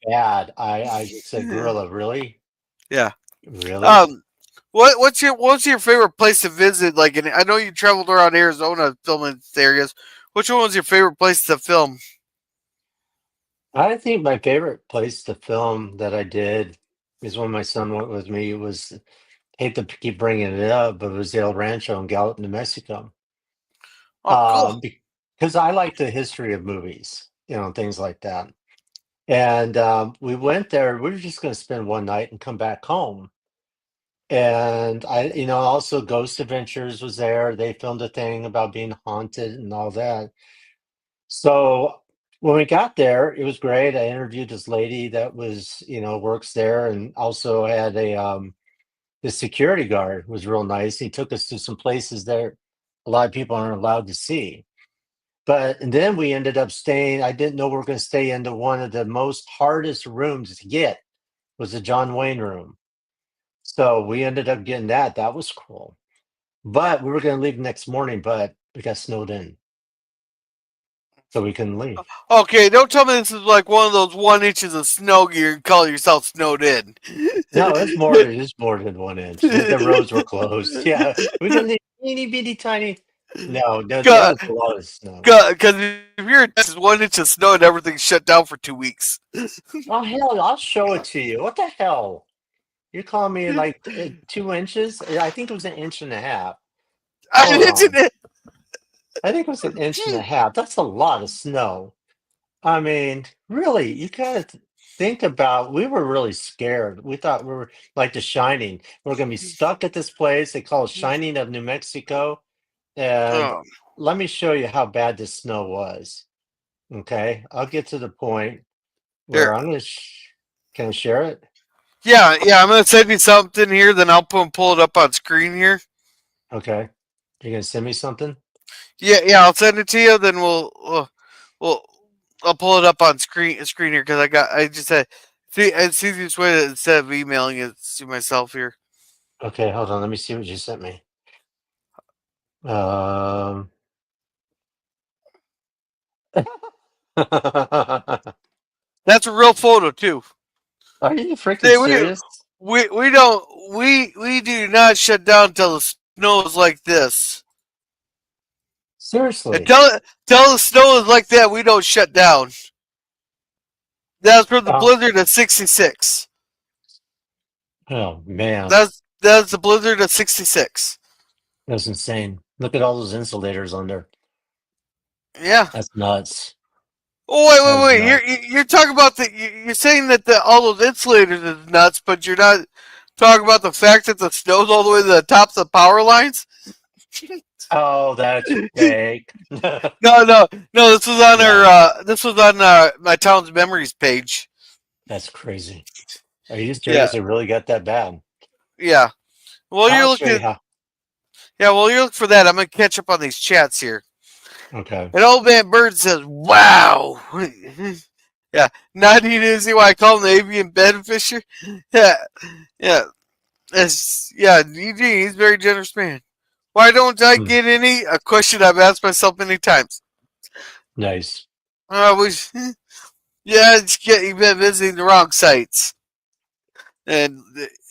bad. I just said, Gorilla, really, Yeah. really? Um, what's your favorite place to visit? Like, I know you traveled around Arizona filming areas. Which one was your favorite place to film? I think my favorite place to film that I did is when my son went with me. It was hate to keep bringing it up, but it was the El Rancho in Gallup, New Mexico. Oh, cool. Because I like the history of movies, things like that. And we went there. We were just going to spend one night and come back home. And also Ghost Adventures was there. They filmed a thing about being haunted and all that. So when we got there, it was great. I interviewed this lady that works there, and also had the security guard was real nice. He took us to some places that a lot of people aren't allowed to see. But and then we ended up staying. I didn't know we were going to stay into one of the most hardest rooms to get was the John Wayne room. So we ended up getting that. That was cool. But we were going to leave the next morning, but we got snowed in, so we couldn't leave. Okay, don't tell me this is like one of those 1 inches of snow gear and call yourself snowed in. No, it's more than 1 inch. The roads were closed. Yeah, we got the teeny bitty tiny. No, that was a lot of snow. Because if you're in Texas, 1 inch of snow and everything's shut down for 2 weeks. Oh hell, I'll show it to you. What the hell? You're calling me like 2 inches? I think it was an inch and a half. I Hold mentioned on. it. I think it was an inch and a half. That's a lot of snow. I mean, really, you gotta think about. We were really scared. We thought we were like The Shining. We're gonna be stuck at this place they call Shining of New Mexico. And Oh, let me show you how bad the snow was. Okay, I'll get to the point where here. I'm gonna. Can I share it? Yeah. I'm gonna send you something here. Then I'll pull it up on screen here. Okay, you're gonna send me something. Yeah. I'll send it to you. Then we'll I'll pull it up on screen here because I just said see it's the easiest way to, instead of emailing it to myself here. Okay, hold on. Let me see what you sent me. Um. Are That's a real photo too. you freaking See, we serious? we don't we do not shut down until the snow is like this. Seriously? Until the snow is like that, we don't shut down. That was from the Oh, blizzard of '66. oh man, That's the blizzard of '66. that's insane. Look at all those insulators under. Yeah. That's nuts. Oh That is wait. nuts. You're talking about you're saying that all those insulators is nuts, but you're not talking about the fact that the snow's all the way to the tops of the power lines. Oh, that's fake. No. This was on No, my town's memories page. that's crazy. Are you Yeah. serious? It really got that bad? Yeah. Well, you're I'll show you looking. how. Yeah. Well, you're looking for that. I'm gonna catch up on these chats here. Okay. And old man Bird says, "Wow." Yeah. Not even to see why I call him the avian beneficiary. Yeah. Yeah. Eugene, he's a very generous man. Why don't I Hmm. get any? A question I've asked myself many times. Nice. I was, yeah, you've been visiting the wrong sites. And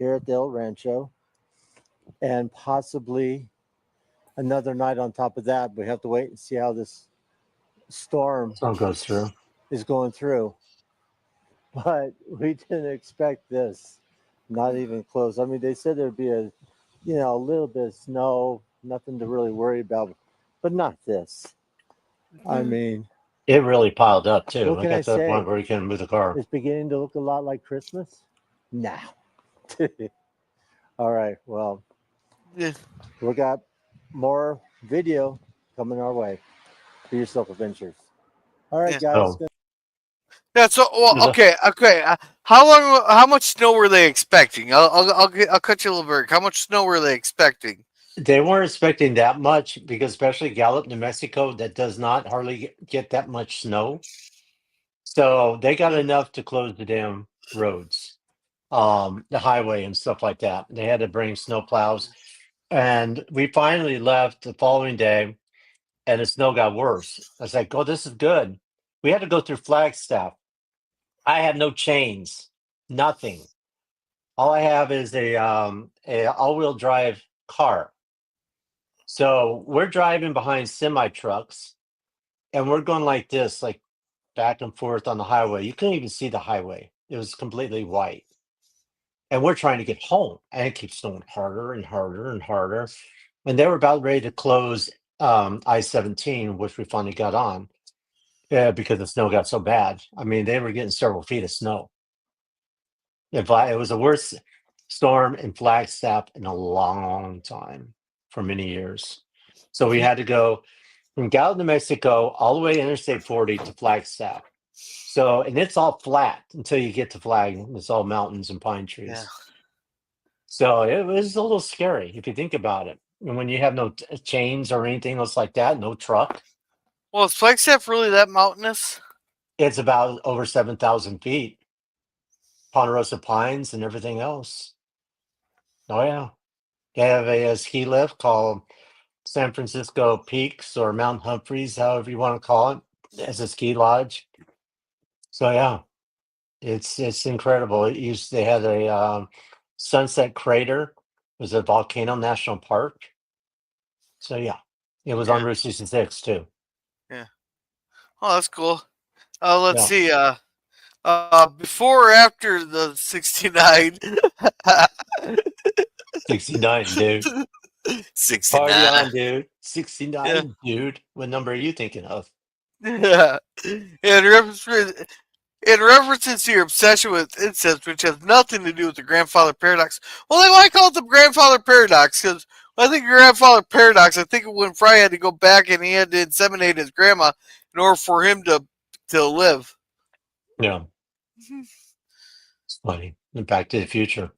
here at the El Rancho, and possibly another night on top of that. We have to wait and see how this storm Sun goes through. is going through. But we didn't expect this, not even close. I mean, they said there'd be a little bit of snow, nothing to really worry about, but not this. I mean, It really piled up too. what I can I got to the point say? where you couldn't move the car. It's beginning to look a lot like Christmas now. All right. Well, Yeah. we got more video coming our way. Do yourself adventures. All right, Yeah. guys. Oh, Yeah. So, well, okay, okay. How long? How much snow were they expecting? I'll cut you a little bit. How much snow were they expecting? they weren't expecting that much because, especially Gallup, New Mexico, that does not hardly get that much snow. So they got Yeah. enough to close the damn roads, the highway and stuff like that. They had to bring snow plows, and we finally left the following day, and the snow got worse. I was like, "Oh, this is good." We had to go through Flagstaff. I have no chains, nothing. All I have is a all-wheel drive car. So we're driving behind semi trucks, and we're going like this, like back and forth on the highway. You couldn't even see the highway; it was completely white. And we're trying to get home, and it keeps snowing harder and harder and harder. And they were about ready to close I-17, which we finally got on because the snow got so bad. I mean, they were getting several feet of snow. It was the worst storm in Flagstaff in a long time, for many years. So we had to go from Gallup, New Mexico, all the way to Interstate 40 to Flagstaff. So, and it's all flat until you get to Flag. It's all mountains and pine Yeah. trees. So it was a little scary if you think about it. And when you have no chains or anything else like that, no truck, Well, is Flagstaff really that mountainous? it's about over 7,000 feet. Ponderosa Pines and everything else. Oh, yeah. They have a ski lift called San Francisco Peaks or Mount Humphreys, however you want to call it, as a ski lodge. So, yeah, it's incredible. They had a Sunset Crater, it was a volcano national park. So, yeah, it was on Yeah. Route 66 too. Yeah. Oh, that's cool. Let's Yeah, see. Before or after the 69? 69, dude. Party 69. on, dude. Yeah. 69, dude. What number are you thinking of? Yeah. In references to your obsession with incest, which has nothing to do with the grandfather paradox. Well, then why call it the grandfather paradox? Because when I think of grandfather paradox, I think of when Fry had to go back and he had to inseminate his grandma in order for him to live. Yeah, it's funny. And Back to the Future.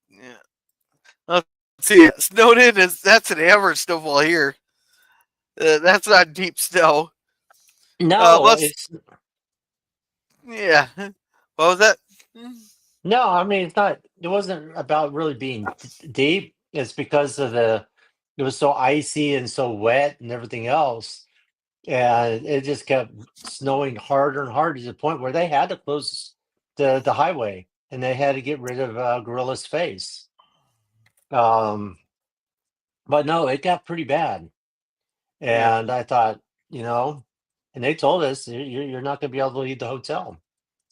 Yeah. Let's see. Snowden that's an average snowfall here. That's not deep snow. No, Let's. it's Yeah. What was that? no. I mean, it wasn't about really being deep. It's because of it was so icy and so wet and everything else, and it just kept snowing harder and harder to the point where they had to close the highway and they had to get rid of Gorilla's face. Um, but no, it got pretty bad. Yeah. And I thought, you know, and they told us you're not going to be able to leave the hotel.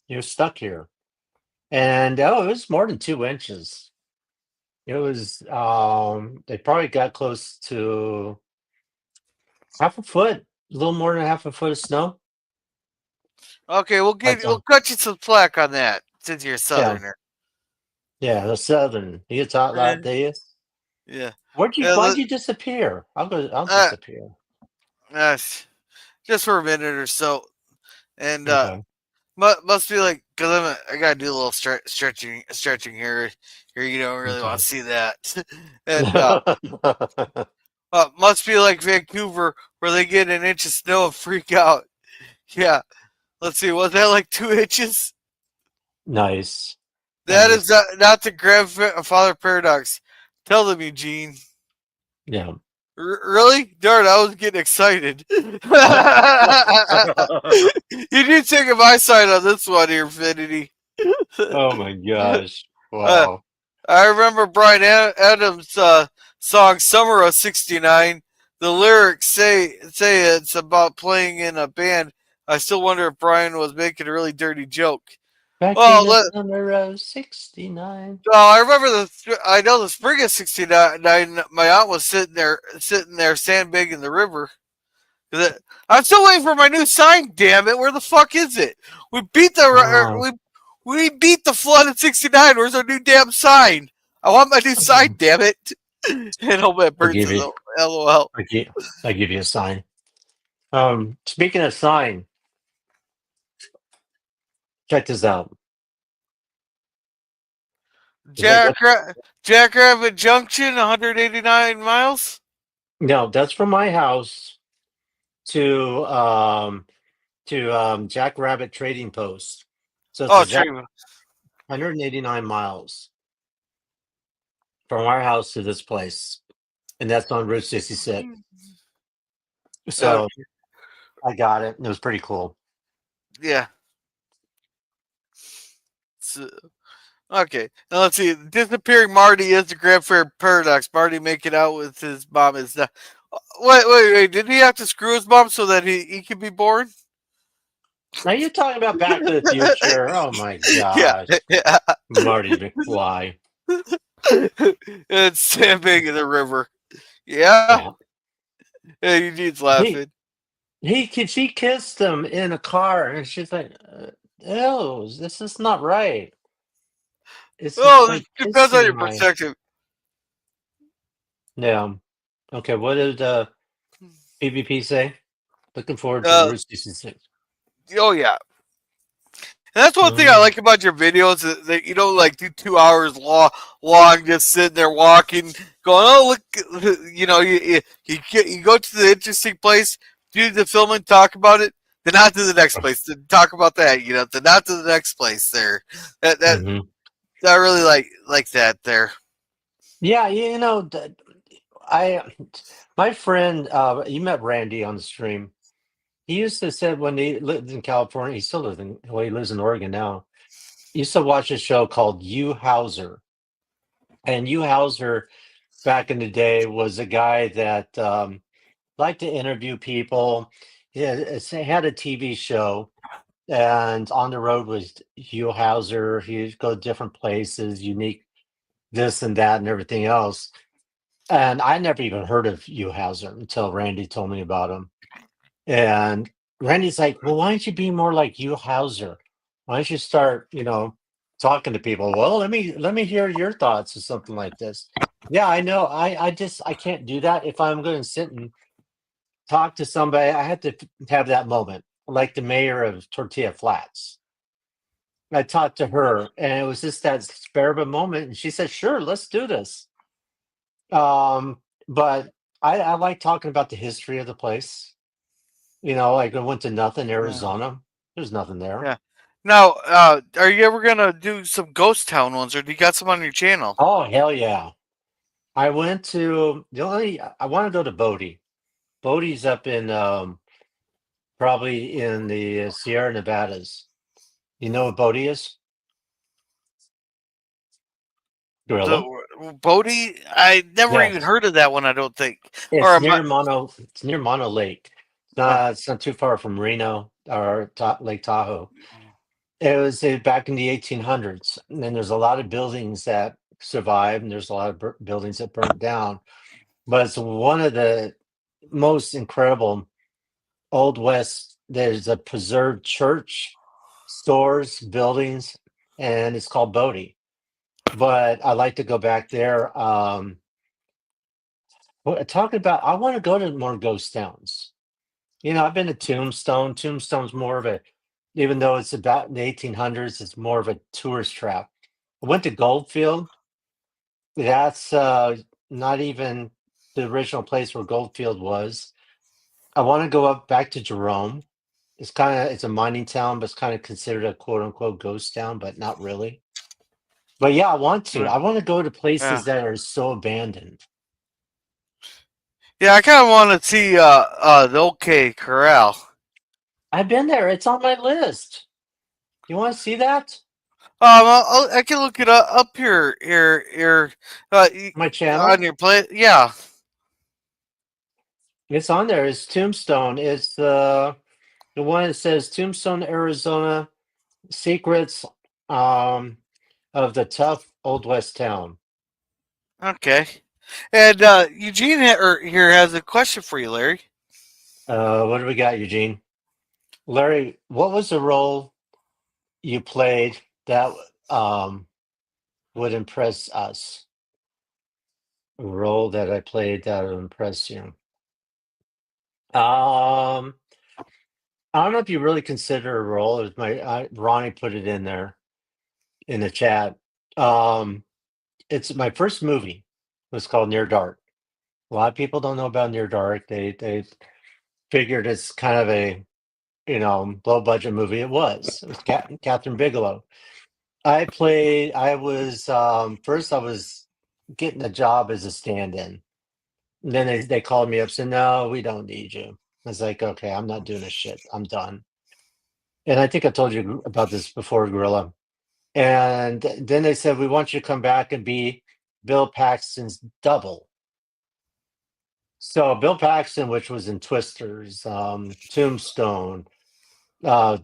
You're stuck here. And oh, it was more than 2 inches. It was they probably got close to half a foot, a little more than half a foot of snow. Okay, But we'll cut you some slack on that since you're a yeah, southerner. yeah, the southern. You talk Eh, like this. Yeah. Why'd you disappear? I'll Uh, disappear. uh, just for a minute or so, and Okay. must be like because I gotta do a little stretching here. Here you don't really want Okay. to see that, and must be like Vancouver where they get an inch of snow and freak out. Yeah. Let's see. Was that like 2 inches? Nice. That is Nice. not the grandfather paradox. Tell them, Eugene. Yeah. Really? Darn, I was getting excited. You did take my side on this one here, Infinity. Oh my gosh. Uh, Wow. I remember Brian Adams' song "Summer of '69." The lyrics say it's about playing in a band. I still wonder if Brian was making a really dirty joke. Back in Well, the summer of '69. I remember I know the spring of '69. My aunt was sitting there sandbagging the river. I'm still waiting for my new sign. Damn it! Where the fuck is it? We beat the Oh. we beat the flood in '69. Where's our new damn sign? I want my new sign. Damn it! And all my I'll birds give is you. LOL. I give you a sign. Speaking of sign, check this out. Is that good? Jackrabbit Junction, 189 miles. No, that's from my house to Jack Rabbit Trading Post. So it's Oh, exactly treatment. 189 miles from our house to this place, and that's on Route 66. So Okay. I got it. It was pretty cool. Yeah. So, okay. Now let's see. Disappearing Marty is the Grand Fair paradox. Marty making out with his mom is the. Wait. Did he have to screw his mom so that he could be born? Now you're talking about Back to the Future. Oh my Yeah. gosh, Yeah. Marty McFly. And sandbag in the river. Yeah. Yeah, Yeah, Eugene's he laughing. she kissed him in a car, and she's like, "Ew, this is not right. It's Oh, it like depends on kissing your my." perspective. Yeah. Okay. What did PvP say? Looking forward to Uh, Route 66. oh yeah. And that's one thing I Mm-hmm. like about your videos that you don't like do 2 hours long just sitting there walking, going, oh look, you go to the interesting place, do the filming, talk about it, then not to the next place, then talk about that, then not to the next place. There, that that Mm-hmm. I really like that there. Yeah, I my friend, you met Randy on the stream. He used to say when he lived in California, he still lives he lives in Oregon now. He used to watch a show called You Hauser. And You Hauser back in the day was a guy that liked to interview people. He had a TV show, and on the road was Hugh Hauser. He'd go to different places, unique this and that and everything else. And I never even heard of Hugh Hauser until Randy told me about him. And Randy's like, "Well, why don't you be more like Hugh Hauser? Why don't you start, talking to people? Well, let me hear your thoughts or something like this." Yeah, I know. I can't do that. If I'm going to sit and talk to somebody, I have to have that moment, like the mayor of Tortilla Flats. I talked to her, and it was just that spare of a moment, and she said, "Sure, let's do this." But I like talking about the history of the place. Like I went to nothing, Yeah. Arizona. There's nothing there. Yeah. Now, are you ever gonna do some ghost town ones, or do you got some on your channel? Oh hell yeah! I went to the only. I want to go to Bodie. Bodie's up in probably in the Sierra Nevadas. You know what Bodie is? Gorilla. The Bodie, I never even Yes. heard of that one. I don't think. Or It's am I? near Mono. It's near Mono Lake. It's not too far from Reno or Lake Tahoe. It was back in the 1800s, and then there's a lot of buildings that survived, and there's a lot of buildings that burnt down. But it's one of the most incredible Old West. There's a preserved church, stores, buildings, and it's called Bodie. But I like to go back there. Talking about, I want to go to more ghost towns. I've been to Tombstone. Tombstone's more of a, even though it's about the 1800s, it's more of a tourist trap. I went to Goldfield. That's not even the original place where Goldfield was. I want to go up back to Jerome. It's a mining town, but it's kind of considered a quote unquote ghost town, but not really. But yeah, I want to. I want to go to Yeah, places that are so abandoned. yeah. I kind of want to see the OK Corral. I've been there. It's on my list. You want to see that? I can look it up here. My On channel, your play. Yeah. it's on there. It's Tombstone. It's the one that says Tombstone, Arizona secrets um of the tough old west town. Okay. And Eugene here has a question for you, Larry. What do we got, Eugene? Larry, what was the role you played that would impress us? A role that I played that would impress you. Um, I don't know if you really consider a role. It was Ronnie put it in there in the chat. Um, it's my first movie. It was called Near Dark. A lot of people don't know about Near Dark. They figured it's kind of a low budget movie. It was. It was Catherine Bigelow. I was first I was getting a job as a stand-in. And then they called me up, said, "No, we don't need you." I was like, "Okay, I'm not doing this shit. I'm done." And I think I told you about this before, Gorilla. And then they said, "We want you to come back and be Bill Paxton's double." So Bill Paxton, which was in Twisters, Tombstone, uh,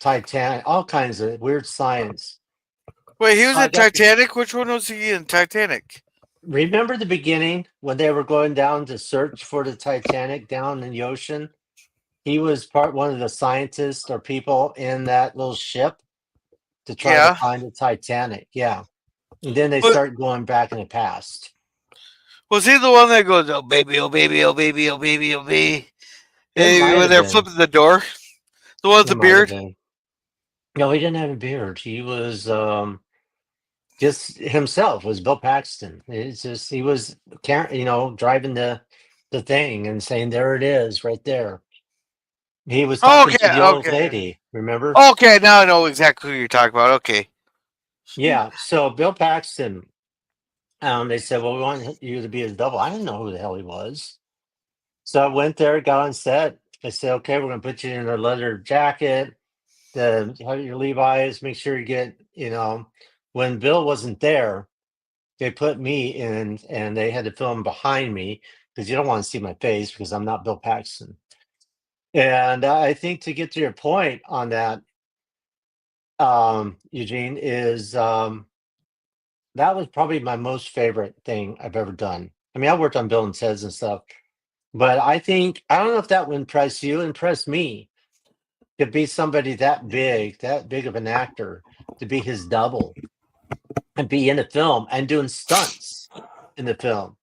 Titanic, all kinds of weird science. Wait, he was I in got Titanic. Which one was he in Titanic? remember the beginning when they were going down to search for the Titanic down in the ocean. He was one of the scientists or people in that little ship to try to Yeah. find the Titanic. Yeah, and then they But start going back in the past. was he the one that goes, "Oh baby, oh baby, oh baby, oh baby, oh baby"? It might When have they're been. flipping the door, the one with It the might have beard. been. No, he didn't have a beard. He was just himself. Was Bill Paxton. It's just he was, driving the thing and saying, "There it is, right there." He was talking to Okay, the old okay, lady. Remember? okay. Now I know exactly who you're talking about. Okay. Yeah. So Bill Paxton. They said, "Well, we want you to be his double." I didn't know who the hell he was. So I went there, got on set. I said, "Okay, we're going to put you in a leather jacket, have your Levi's, make sure you get, when Bill wasn't there, they put me in and they had to film behind me because you don't want to see my face because I'm not Bill Paxton." And I think to get to your point on that, Eugene, is that was probably my most favorite thing I've ever done. I mean, I worked on Bill and Ted's and stuff, but I don't know if that would impress you, impress me to be somebody that big of an actor, to be his double and be in a film and doing stunts in the film.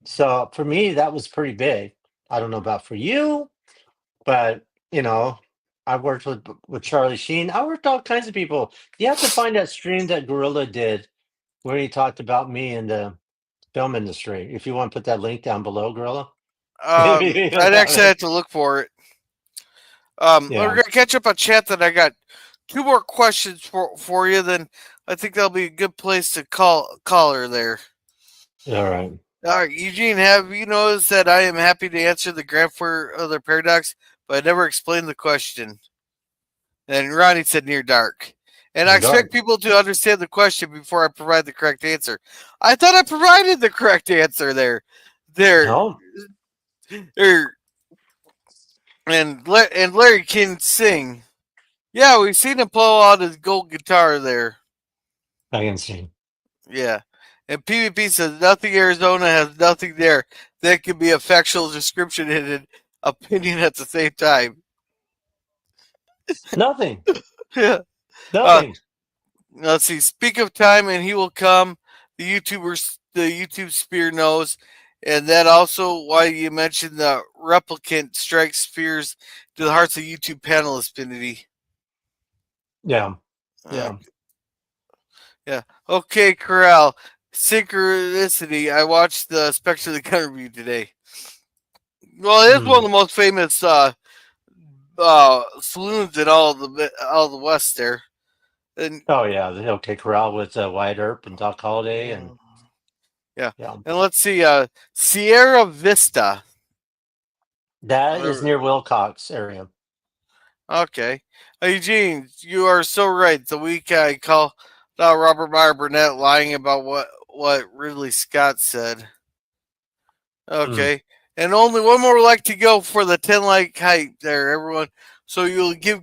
So for me, that was pretty big. I don't know about for you, but I worked with Charlie Sheen. I worked with all kinds of people. You have to find that stream that Gorilla did where he talked about me in the film industry. If you want to put that link down below, Gorilla. Maybe you don't I'd have actually it. have to look for it. We're Yeah. gonna catch up on chat. That I got two more questions for you. Then I think that'll be a good place to call her there. All right. All right, Eugene, have you noticed that I am happy to answer the grandfather paradox, but I never explained the question? And Ronnie said near dark. And I You're dark. expect people to understand the question before I provide the correct answer. I thought I provided the correct answer there. There. No, There. And Larry can sing. Yeah, we've seen him blow out his gold guitar there. I can see. Yeah. And PvP says nothing Arizona has nothing there. That could be a factual description and an opinion at the same time. Nothing. Yeah. Uh, Nothing. let's see. Speak of time and he will come. The YouTube spear knows. And that also why you mentioned the replicant strikes fears to the hearts of YouTube panel affinity. Yeah. Uh, Yeah. yeah. Okay, Corral. Synchronicity. I watched the Spectre of the Gun review today. Well, it is one of Mm. the most famous saloons in all the West there. And Oh yeah, the OK Corral with Wyatt Earp and Doc Holliday and yeah, yeah. and let's see, Sierra Vista. That is near Wilcox area. Okay, Eugene, you are so right. The week I call Robert Meyer Burnett lying about what Ridley Scott said. Mm. Okay. And only one more like to go for the 10 like hype there, everyone. So you'll give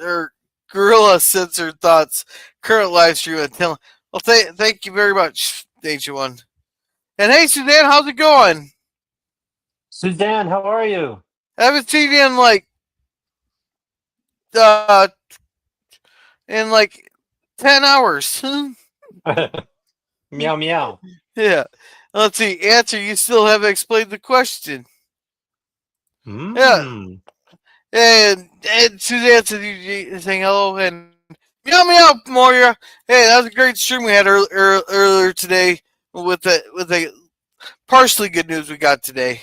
or Gorilla Censored Thoughts current live stream at 10. Well, thank you very much, Ancient One. And hey, Suzanne, how's it going? Suzanne, how are you? I haven't seen you uh, in like 10 hours. Meow meow. Yeah. Let's see. Answer, you still haven't explained the question. Yeah. Mm. And Suzanne said you saying hello and meow meow Moria. Hey, that was a great stream we had earlier today with the partially good news we got today.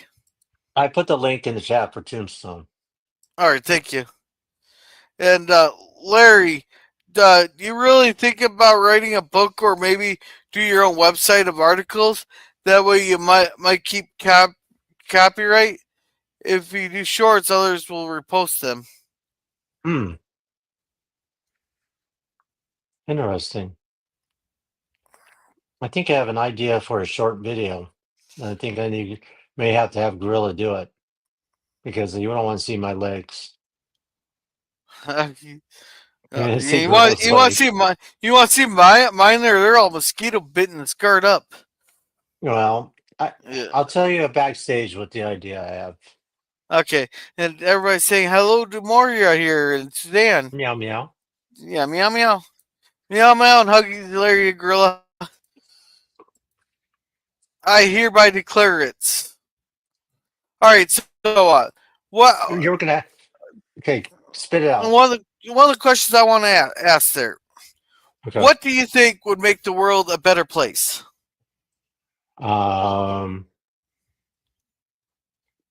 I put the link in the chat for Tombstone. All right, thank you. And Larry, do you really think about writing a book or maybe do your own website of articles? That way you might keep copyright. If you do shorts, others will repost them. Hmm. Interesting. I think I have an idea for a short video. I think may have to have Gorilla do it because you don't want to see my legs. See You Gorilla's want to legs. see mine? They're all mosquito bitten and scarred up. Well, Yeah. I'll tell you backstage what the idea I have. Okay, and everybody's saying hello to Moria here and Suzanne. Meow meow. Yeah, meow meow, meow meow, and hug you, Larry Gorilla. I hereby declare it. All right, so what? You're gonna okay. Spit it out. One of the questions I want to ask there. Okay. What do you think would make the world a better place?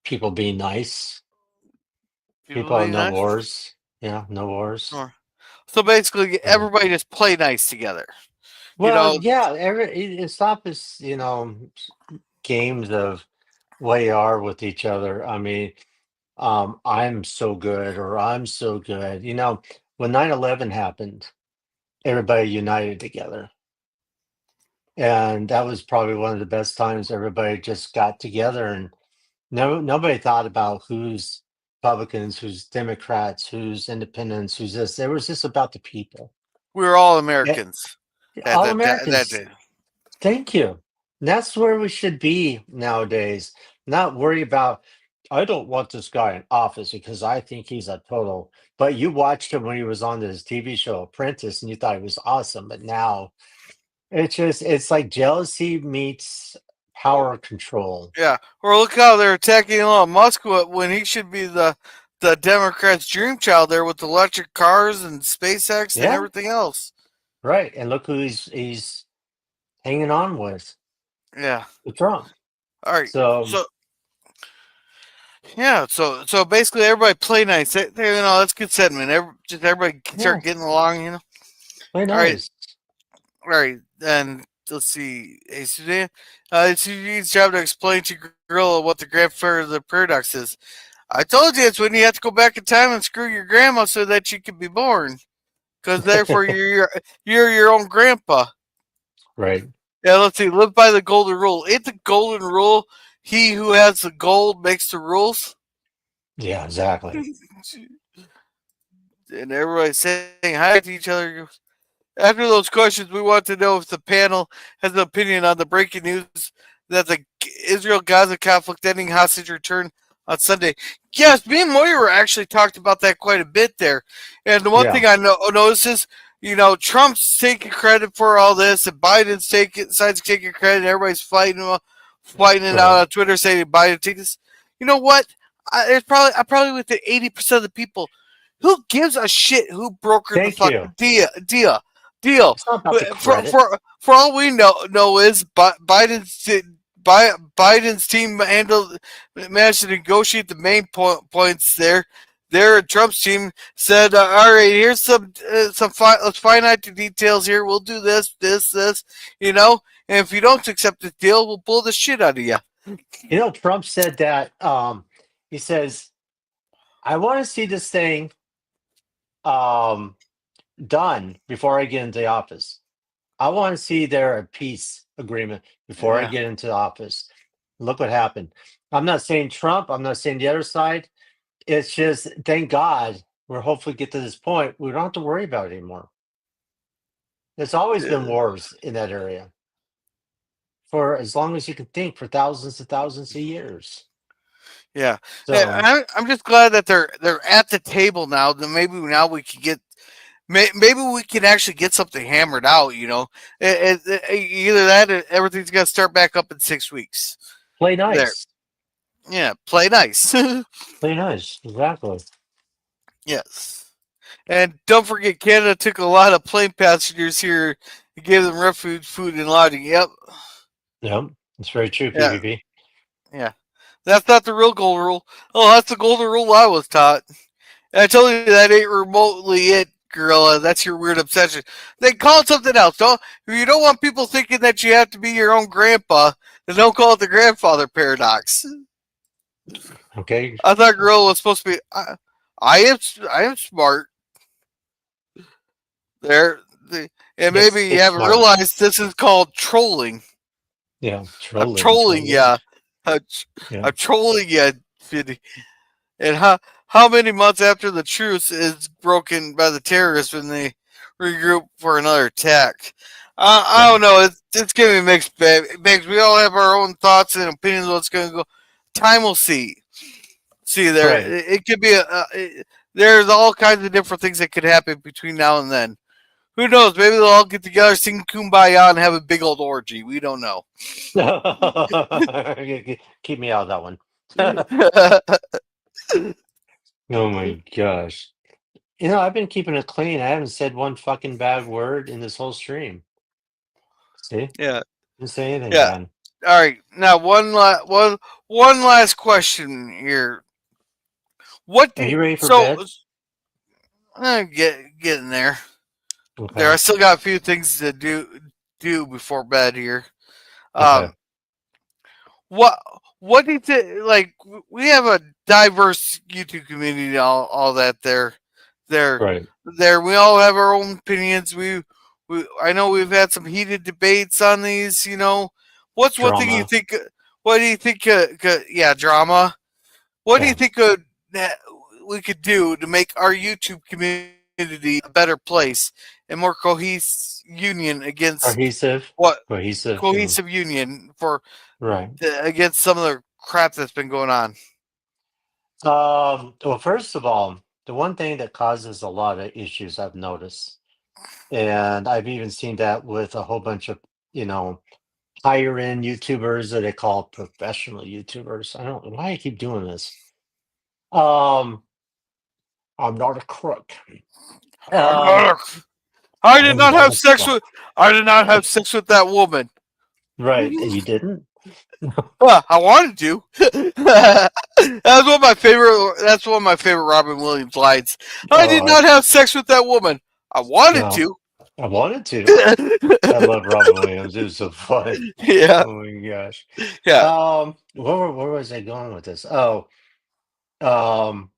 People being nice. People being No nice. wars. Yeah, no wars. So basically, everybody just play nice together. Well, yeah, it's not this, games of what you are with each other. I mean, I'm so good or I'm so good. When 9/11 happened, everybody united together. And that was probably one of the best times everybody just got together and nobody thought about who's Republicans, who's Democrats, who's independents, who's this. It was just about the people. We were all Yeah, Americans. all That Americans. day. Thank you. That's where we should be nowadays. Not worry about, I don't want this guy in office because I think he's a total. But you watched him when he was on this TV show Apprentice and you thought he was awesome. But now it's like jealousy meets power control. Yeah, or look how they're attacking Elon Musk when he should be the Democrats' dream child there with electric cars and SpaceX and Yeah, everything else. right. And look who he's hanging on with Yeah. Trump. All right. So Yeah, so basically everybody play nice. That's good sentiment. Everybody yeah, start getting along. play All right, nice. all right. And let's see. Hey, Suzanne, it's your job to explain to Gorilla what the grandfather of the paradox is. I told you it's when you have to go back in time and screw your grandma so that you can be born. Because therefore you're your own grandpa. Right. Yeah, let's see. Live by the golden rule. Ain't the golden rule? He who has the gold makes the rules. Yeah, exactly. And everybody's saying hi to each other. After those questions, we want to know if the panel has an opinion on the breaking news that the Israel-Gaza conflict ending hostage return on Sunday. Yes, me and Moira actually talked about that quite a bit there. And the one Yeah. thing I noticed is, Trump's taking credit for all this, and Biden's decides to take credit, and everybody's fighting it Right. out on Twitter saying Biden take this. You know what? I'm probably with the 80% of the people. Who gives a shit who brokered the Thank you. fucking deal? It's not about the For credit. for all we know is Biden's team managed to negotiate the main points there. Trump's team said, "All right, here's some let's finite the details here. We'll do this, and if you don't accept the deal, we'll pull the shit out of you." Trump said that he says, I want to see this thing um, done before I get into the office. I want to see their peace agreement before I Yeah, get into the office. Look what happened. I'm not saying Trump. I'm not saying the other side. It's just thank God we're hopefully get to this point. We don't have to worry about it anymore. There's always been wars in that area for as long as you can think, for thousands and thousands of years. yeah. And So I'm just glad that they're at the table now. Then maybe now we can get maybe we can actually get something hammered out. Either that or everything's got to start back up in 6 weeks. play There, nice. yeah, play nice. Play nice. Exactly. Yes, and don't forget, Canada took a lot of plane passengers here and gave them refuge, food, and lodging. Yep, Yep. It's very true, yeah, PvP. yeah. That's not the real golden rule. Oh, that's the golden rule I was taught. And I told you that ain't remotely it, Gorilla. That's your weird obsession. They call it something else. Don't if you don't want people thinking that you have to be your own grandpa, then don't call it the grandfather paradox. Okay. I thought Gorilla was supposed to be. I am. I am smart. There, and maybe you It's haven't smart. realized this is called trolling. Yeah. I'm Trolling. trolling Trolling. ya. I'm, Yeah. I'm trolling ya, Fiddy. And how many months after the truce is broken by the terrorists when they regroup for another attack? I Yeah. don't know. It's gonna be mixed, babe. We all have our own thoughts and opinions of what's gonna go. Time will see. See there. Right. It could be there's all kinds of different things that could happen between now and then. Who knows? Maybe they'll all get together, sing "Kumbaya," and have a big old orgy. We don't know. Keep me out of that one. Oh my gosh. I've been keeping it clean. I haven't said one fucking bad word in this whole stream. See? Yeah, Didn't say anything yeah. bad. All right. Now one last question here. What Are do you ready for so? bed? Getting there. There, I Okay. still got a few things to do before bed here. Okay. Um, what what do you think? Like we have a diverse YouTube community, all that there, Right. there. We all have our own opinions. We I know we've had some heated debates on these. What's one thing you Drama. think? What do you think? Yeah, drama. What do you Yeah. think that we could do to make our YouTube community a better place and more cohesive union against Cohesive. what Cohesive. cohesive union for Right. against some of the crap that's been going on? Well, first of all, the one thing that causes a lot of issues I've noticed, and I've even seen that with a whole bunch of, you know, higher end YouTubers that they call professional YouTubers. I don't know why I keep doing this. Um, I'm not a crook. I'm Um, not a, I did I'm not not have a sex crook. with I did not have sex with that woman. Right. You didn't? I wanted to. That's one of my favorite. That's one of my favorite Robin Williams lines. I did Oh, not have sex with that woman. I wanted no. to. I wanted to. I love Robin Williams. It was so fun. Yeah, Oh my gosh. yeah. Where was I going with this? Oh, um,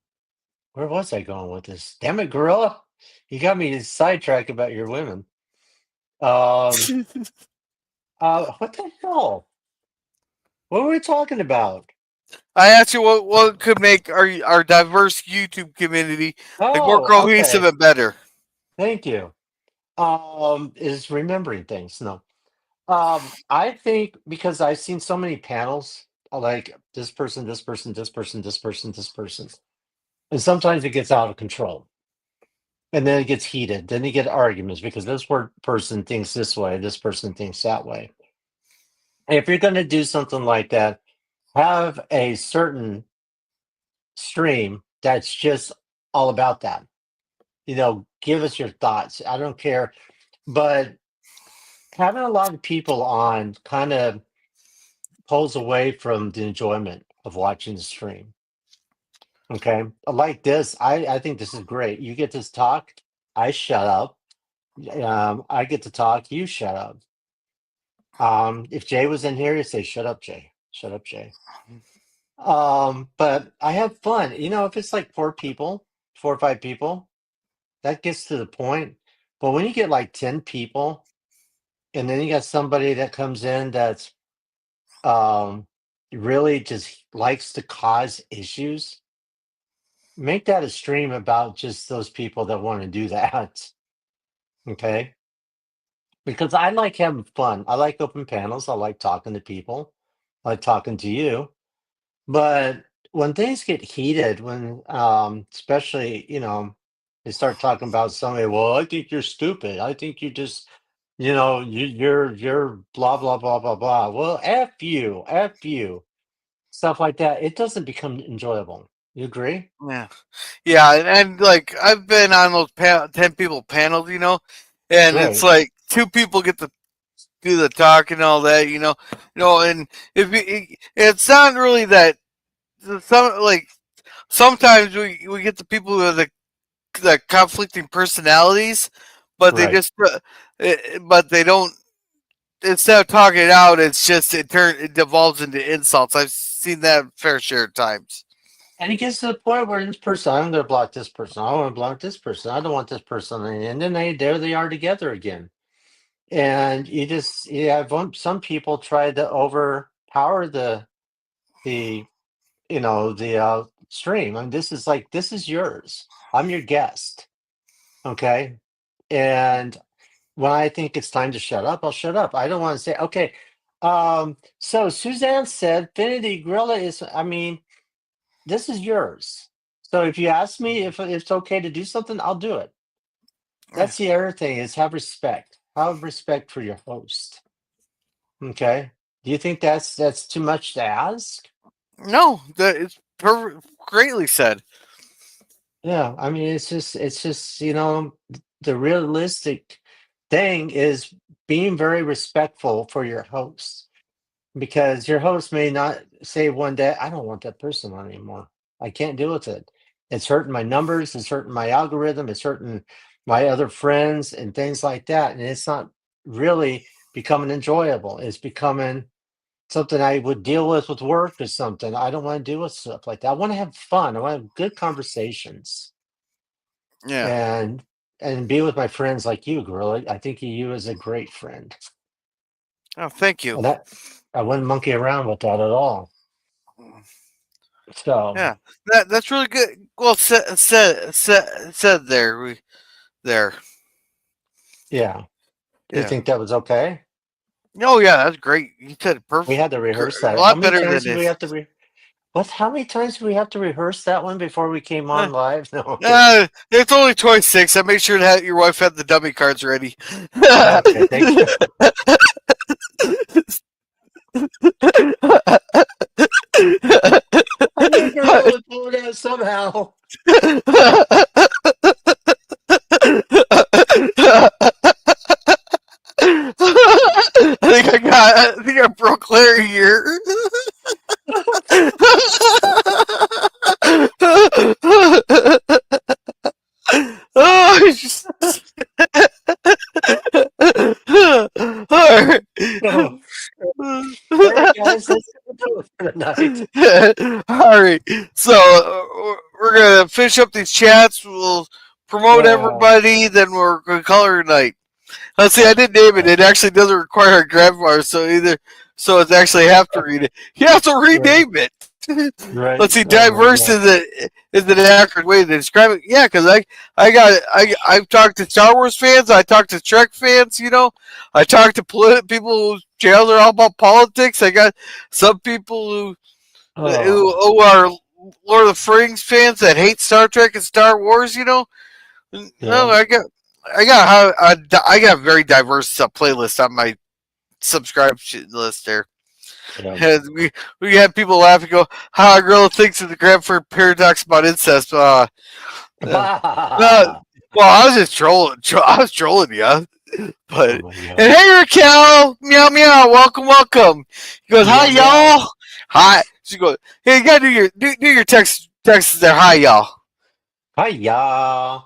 where was I going with this? Damn it, Gorilla! You got me sidetracked about your women. Um, what the hell? What were we talking about? I asked you what could make our diverse YouTube community like more Oh, cohesive okay. and better. Thank you. Is remembering things. No. I think because I've seen so many panels, like this person, this person, this person, this person, this person, and sometimes it gets out of control, and then it gets heated. Then you get arguments because person thinks this way, this person thinks that way. If you're going to do something like that, have a certain stream that's just all about that. Give us your thoughts. I don't care, but having a lot of people on kind of pulls away from the enjoyment of watching the stream. Okay. Like this, I think this is great. You get to talk, I shut up. I get to talk, you shut up. If Jay was in here, he'd say, "Shut up, Jay. Shut up, Jay." But I have fun. If it's like four or five people, That gets to the point. But when you get like 10 people, and then you got somebody that comes in that's um, really just likes to cause issues, make that a stream about just those people that want to do that. Okay. Because I like having fun. I like open panels. I like talking to people. I like talking to you. But when things get heated, when especially, they start talking about somebody, well, I think you're stupid. I think you just, you're blah blah blah blah blah. Well, F you, stuff like that. It doesn't become enjoyable. You agree? Yeah, yeah, and like I've been on those 10 people panels, and it's Right. like two people get to do the talk and all that, and if it's not really that some like sometimes we get the people who have the conflicting personalities, but they Right. just but they don't instead of talking it out, it's just it devolves into insults. I've seen that a fair share of times. And it gets to the point where this person, I'm going to block this person. I want to block this person. I don't want this person. And then there they are together again. And you have some people try to overpower the, stream. I mean, this is yours. I'm your guest. Okay. And when I think it's time to shut up, I'll shut up. I don't want to say, okay. So Suzanne said, Finity Gorilla is, I mean, this is yours. So if you ask me if it's okay to do something, I'll do it. That's the other thing is have respect. Have respect for your host. Okay. Do you think that's too much to ask? No, that it's greatly said. Yeah. I mean, it's just, the realistic thing is being very respectful for your host. Because your host may not say one day, I don't want that person on anymore. I can't deal with it. It's hurting my numbers, it's hurting my algorithm, it's hurting my other friends and things like that. And it's not really becoming enjoyable. It's becoming something I would deal with work or something. I don't want to deal with stuff like that. I want to have fun. I want to have good conversations Yeah. and be with my friends like you, Gorilla. I think of you as a great friend. Oh, thank you. And that I wouldn't monkey around with that at all. So Yeah, that's really good. Well, said there. There. yeah. Do you Yeah. think that was okay? Oh yeah, that's great. You said it We perfect. had to rehearse A that. How lot many better times than did we this. have to how many times did we have to rehearse that one before we came Uh, on live? No, okay. it's only 26. I made sure that your wife had the dummy cards ready. Okay, thank you. I knew Gorilla would pull it out somehow. I think I broke Larry here. Oh, all right. So, all right, guys, that's it for tonight. All right. So we're gonna finish up these chats. We'll promote Yeah. everybody. Then we're gonna color night. Let's see. I didn't name it. It actually doesn't require a grandfather, so it's actually have to read it. You have to Right, rename it. Let's right. see. Oh my Diverse God. is an accurate way to describe it. Yeah, because I've talked to Star Wars fans. I talked to Trek fans. I talked to people whose channels are all about politics. I got some people Oh, who are Lord of the Rings fans that hate Star Trek and Star Wars. No, yeah, I got a very diverse playlist on my subscription list there. yeah. And we had people laugh and go, "How a girl thinks of the Granford paradox about incest." Uh, well, I was just trolling. I was trolling you. Oh But my and God. hey Raquel, meow meow, welcome welcome. He goes, "Hi Meow meow. y'all." Hi. She goes, "Hey, you gotta do your text there. Hi y'all." Hiya.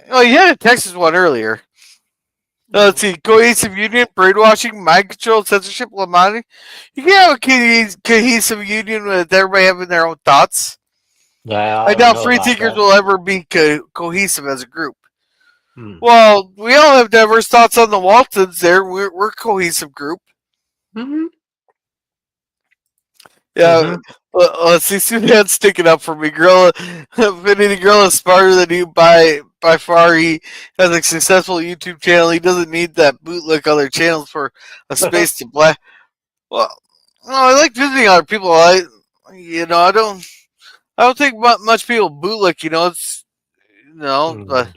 Oh, you had a Texas one earlier. Let's see. Cohesive union, brainwashing, mind control, censorship, Lamani. You can have a cohesive union with everybody having their own thoughts. I I don't doubt know free about thinkers that. will ever be cohesive as a group. Hmm. Well, we all have diverse thoughts on the Waltons. There, we're a cohesive group. Mm-hmm. Yeah, Mm-hmm. let's see. Suzanne's sticking up for me. Gorilla, Infinity Gorilla is smarter than you by far. He has a successful YouTube channel. He doesn't need that bootlick other channels for a space to black. Well, no, I like visiting other people. I don't think much people bootlick. But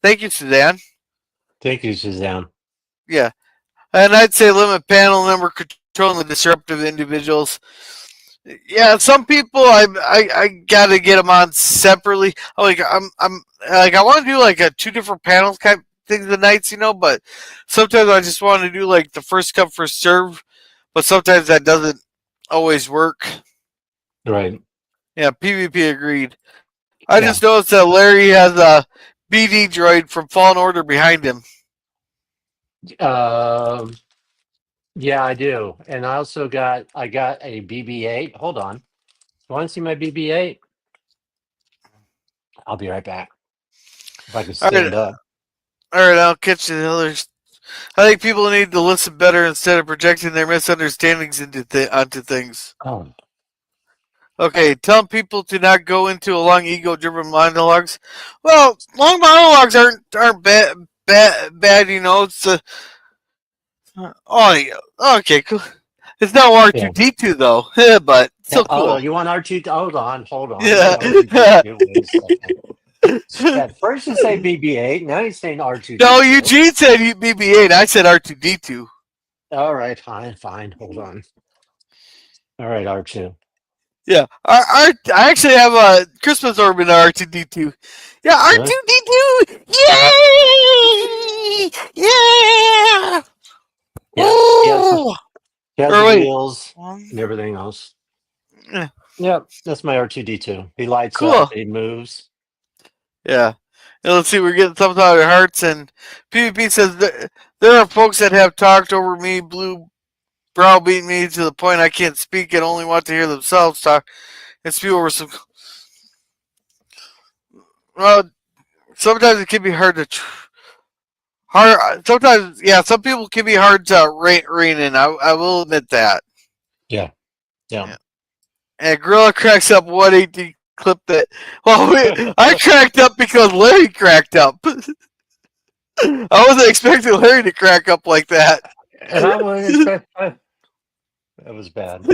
thank you, Suzanne. Thank you, Suzanne. Yeah, and I'd say limit panel number, controlling the disruptive individuals. Yeah, some people I gotta get them on separately. I'm like I want to do like a two different panels kind of things the nights, but sometimes I just want to do like the first come first serve, but sometimes that doesn't always work. Right. Yeah, PvP agreed. I Yeah. just noticed that Larry has a BD droid from Fallen Order behind him. Um. Yeah, I do, and I got a BB-8. Hold on. You want to see my BB-8? I'll be right back. If I can All right, stand up. I'll catch you the others. I think people need to listen better instead of projecting their misunderstandings onto things. Oh. Okay, telling people to not go into a long ego-driven monologues. Well, long monologues aren't bad. It's oh yeah, okay, cool. It's not Yeah. R2D2 though, but Yeah. still Oh, cool. you want R2? Hold on. You Yeah. want R2D2? Wait a second. At first you say BB-8. Now you're saying No, R2D2. Eugene said BB-8. I said R2D2. All right. Fine. Hold on. All right. R2. Yeah, I actually have a Christmas orb in R2D2. Yeah, Really? R2D2. Yay! Yeah! Yeah. Oh! He has Or the wait. wheels and everything else. Yeah, Yep. That's my R2D2. He lights up. cool. He moves. Yeah. And let's see, we're getting something out of our hearts. And PvP says there are folks that have talked over me, blue browbeat me to the point I can't speak and only want to hear themselves talk and spew over some. Well, sometimes it can be hard to. Sometimes, yeah, some people can be hard to rein in. I will admit that. Yeah. Yeah. Yeah. And Gorilla cracks up 118 clip that. Well, I cracked up because Larry cracked up. I wasn't expecting Larry to crack up like that. And I wouldn't expect. That was bad.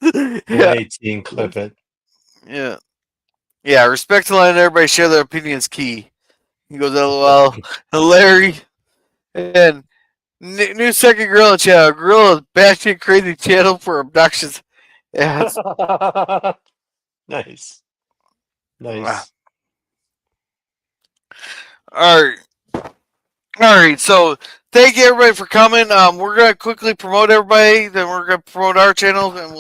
Yeah, 118, clip it. yeah, yeah. Respect to letting everybody share their opinions key. He goes, LOL. And Larry and new second Gorilla channel. Gorilla's batshit crazy channel for obnoxious ads. Nice. Nice. All right. All right, so thank you everybody for coming. We're gonna quickly promote everybody, then we're gonna promote our channels, and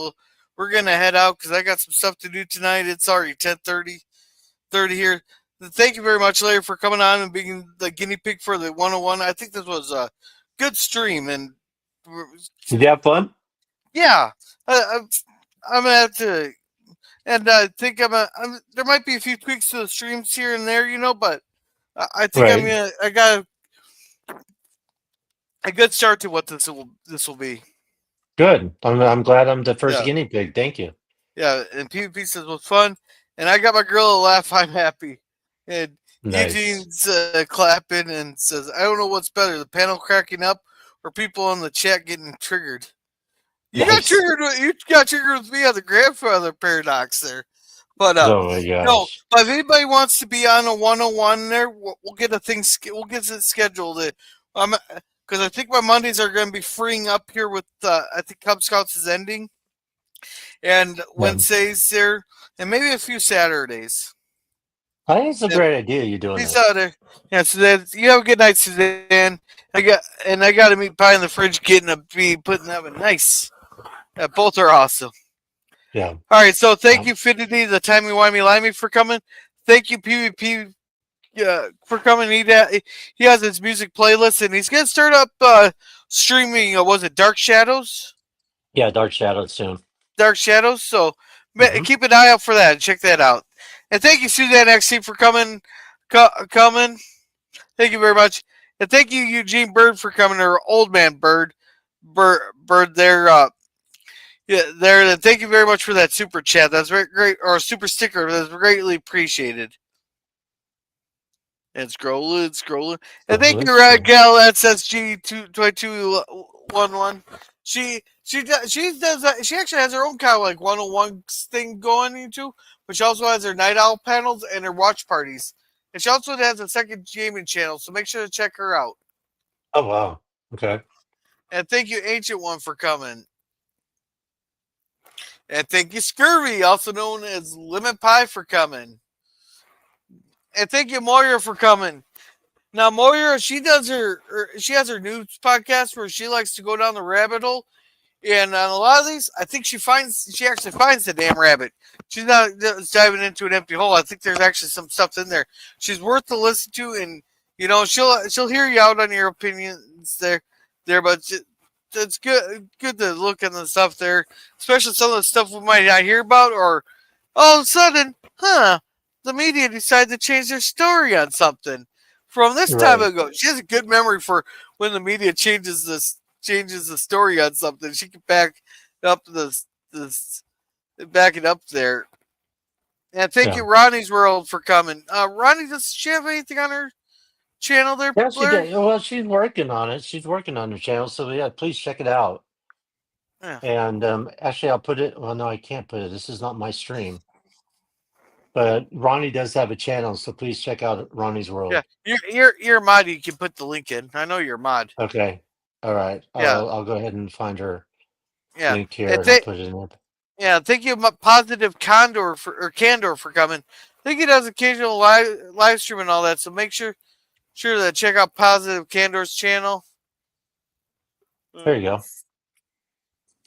we're gonna head out because I got some stuff to do tonight. It's already 10:30 here. Thank you very much, Larry, for coming on and being the guinea pig for the 101. I think this was a good stream, and Did you have fun? yeah, I'm gonna have to, and I think there might be a few tweaks to the streams here and there, but I think Right. I got a good start to what this will be. Good. I'm glad I'm the first Yeah, guinea pig. Thank you. yeah. And PvP says it was fun, and I got my girl to laugh. I'm happy. And Nice. Eugene's clapping and says, "I don't know what's better, the panel cracking up or people in the chat getting triggered." You got Nice. triggered. You got triggered with me on the grandfather paradox there. But Oh my no. gosh. But if anybody wants to be on a 101 there, we'll get a thing. We'll get it scheduled. Because I think my Mondays are going to be freeing up here with. I think Cub Scouts is ending, and Yeah. Wednesdays there, and maybe a few Saturdays. I think it's a great idea you're doing Peace this. out there. Yeah, Suzanne. You have a good night, Suzanne. I got a meat pie in the fridge, getting a be putting them in nice. Both are awesome. Yeah. All right, so thank you, Finity, the timey wimey limey for coming. Thank you, PvP, for coming. He has his music playlist, and he's gonna start up streaming. Was it Dark Shadows? Yeah, Dark Shadows soon. Dark Shadows. So keep an eye out for that and check that out. And thank you, Suzanne XC, for coming. Thank you very much. And thank you, Eugene Bird, for coming, or Old Man Bird there. Yeah, there. And thank you very much for that super chat. That's very great, or super sticker. That's greatly appreciated. And scrolling. And thank you, Let's see. Gal SSG 2211. She actually has her own kind of like 101 thing going into, but she also has her night owl panels and her watch parties. And she also has a second gaming channel, so make sure to check her out. Oh wow. Okay. And thank you, Ancient One, for coming. And thank you, Scurvy, also known as Lemon Pie, for coming. And thank you, Moira, for coming. Now, Moira, she has her news podcast where she likes to go down the rabbit hole. And on a lot of these, I think she actually finds the damn rabbit. She's not diving into an empty hole. I think there's actually some stuff in there. She's worth to listen to, and she'll hear you out on your opinions there. But it's good to look at the stuff there, especially some of the stuff we might not hear about, or all of a sudden, the media decided to change their story on something from this time Right. ago. She has a good memory for when the media changes the story on something. She can up this back it up there. And thank Yeah. you, Ronnie's World, for coming. Ronnie, does she have anything on her channel there, Yeah, she Blair? did. Well, she's working on it. She's working on her channel. So yeah, please check it out. Yeah. And actually, I'll put it. Well, no, I can't put it. This is not my stream. But Ronnie does have a channel, so please check out Ronnie's Yeah. World. You're a mod, you can put the link in. I know you're a mod. Okay. All right. Yeah. I'll go ahead and find her Yeah. link here, And and I'll put it in there. yeah, thank you, Positive Candor, for coming. I think he does occasional live stream and all that, so make sure to check out Positive Candor's channel. There you go.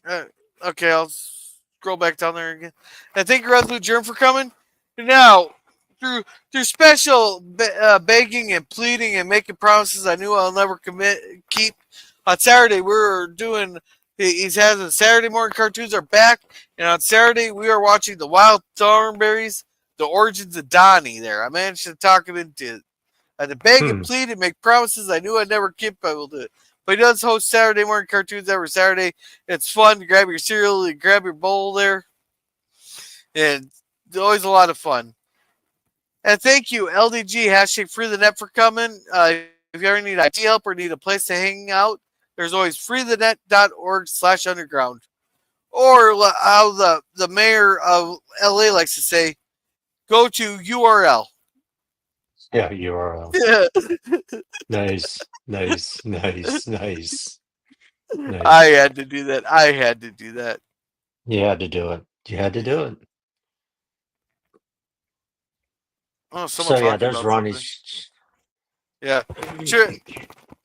Uh, okay, I'll scroll back down there again. And thank you, Resolute Germ, for coming. Now, through special begging and pleading and making promises I knew I'll never keep. On Saturday, we were doing. He's having Saturday morning cartoons are back, and on Saturday we are watching the Wild Thornberries, the origins of Donnie. There, I managed to talk him into it. I had to beg and plead and make promises I knew I'd never keep. I will do it. But he does host Saturday morning cartoons every Saturday. It's fun to grab your cereal and grab your bowl there. And it's always a lot of fun. And thank you, LDG, hashtag free the net, for coming. If you ever need IT help or need a place to hang out, there's always freethenet.org/underground. Or how the mayor of LA likes to say, go to URL. Yeah, URL. Nice, nice, nice, nice, nice. I had to do that. You had to do it. You had to do it. Oh, someone So yeah, talking there's about Ronnie's. something.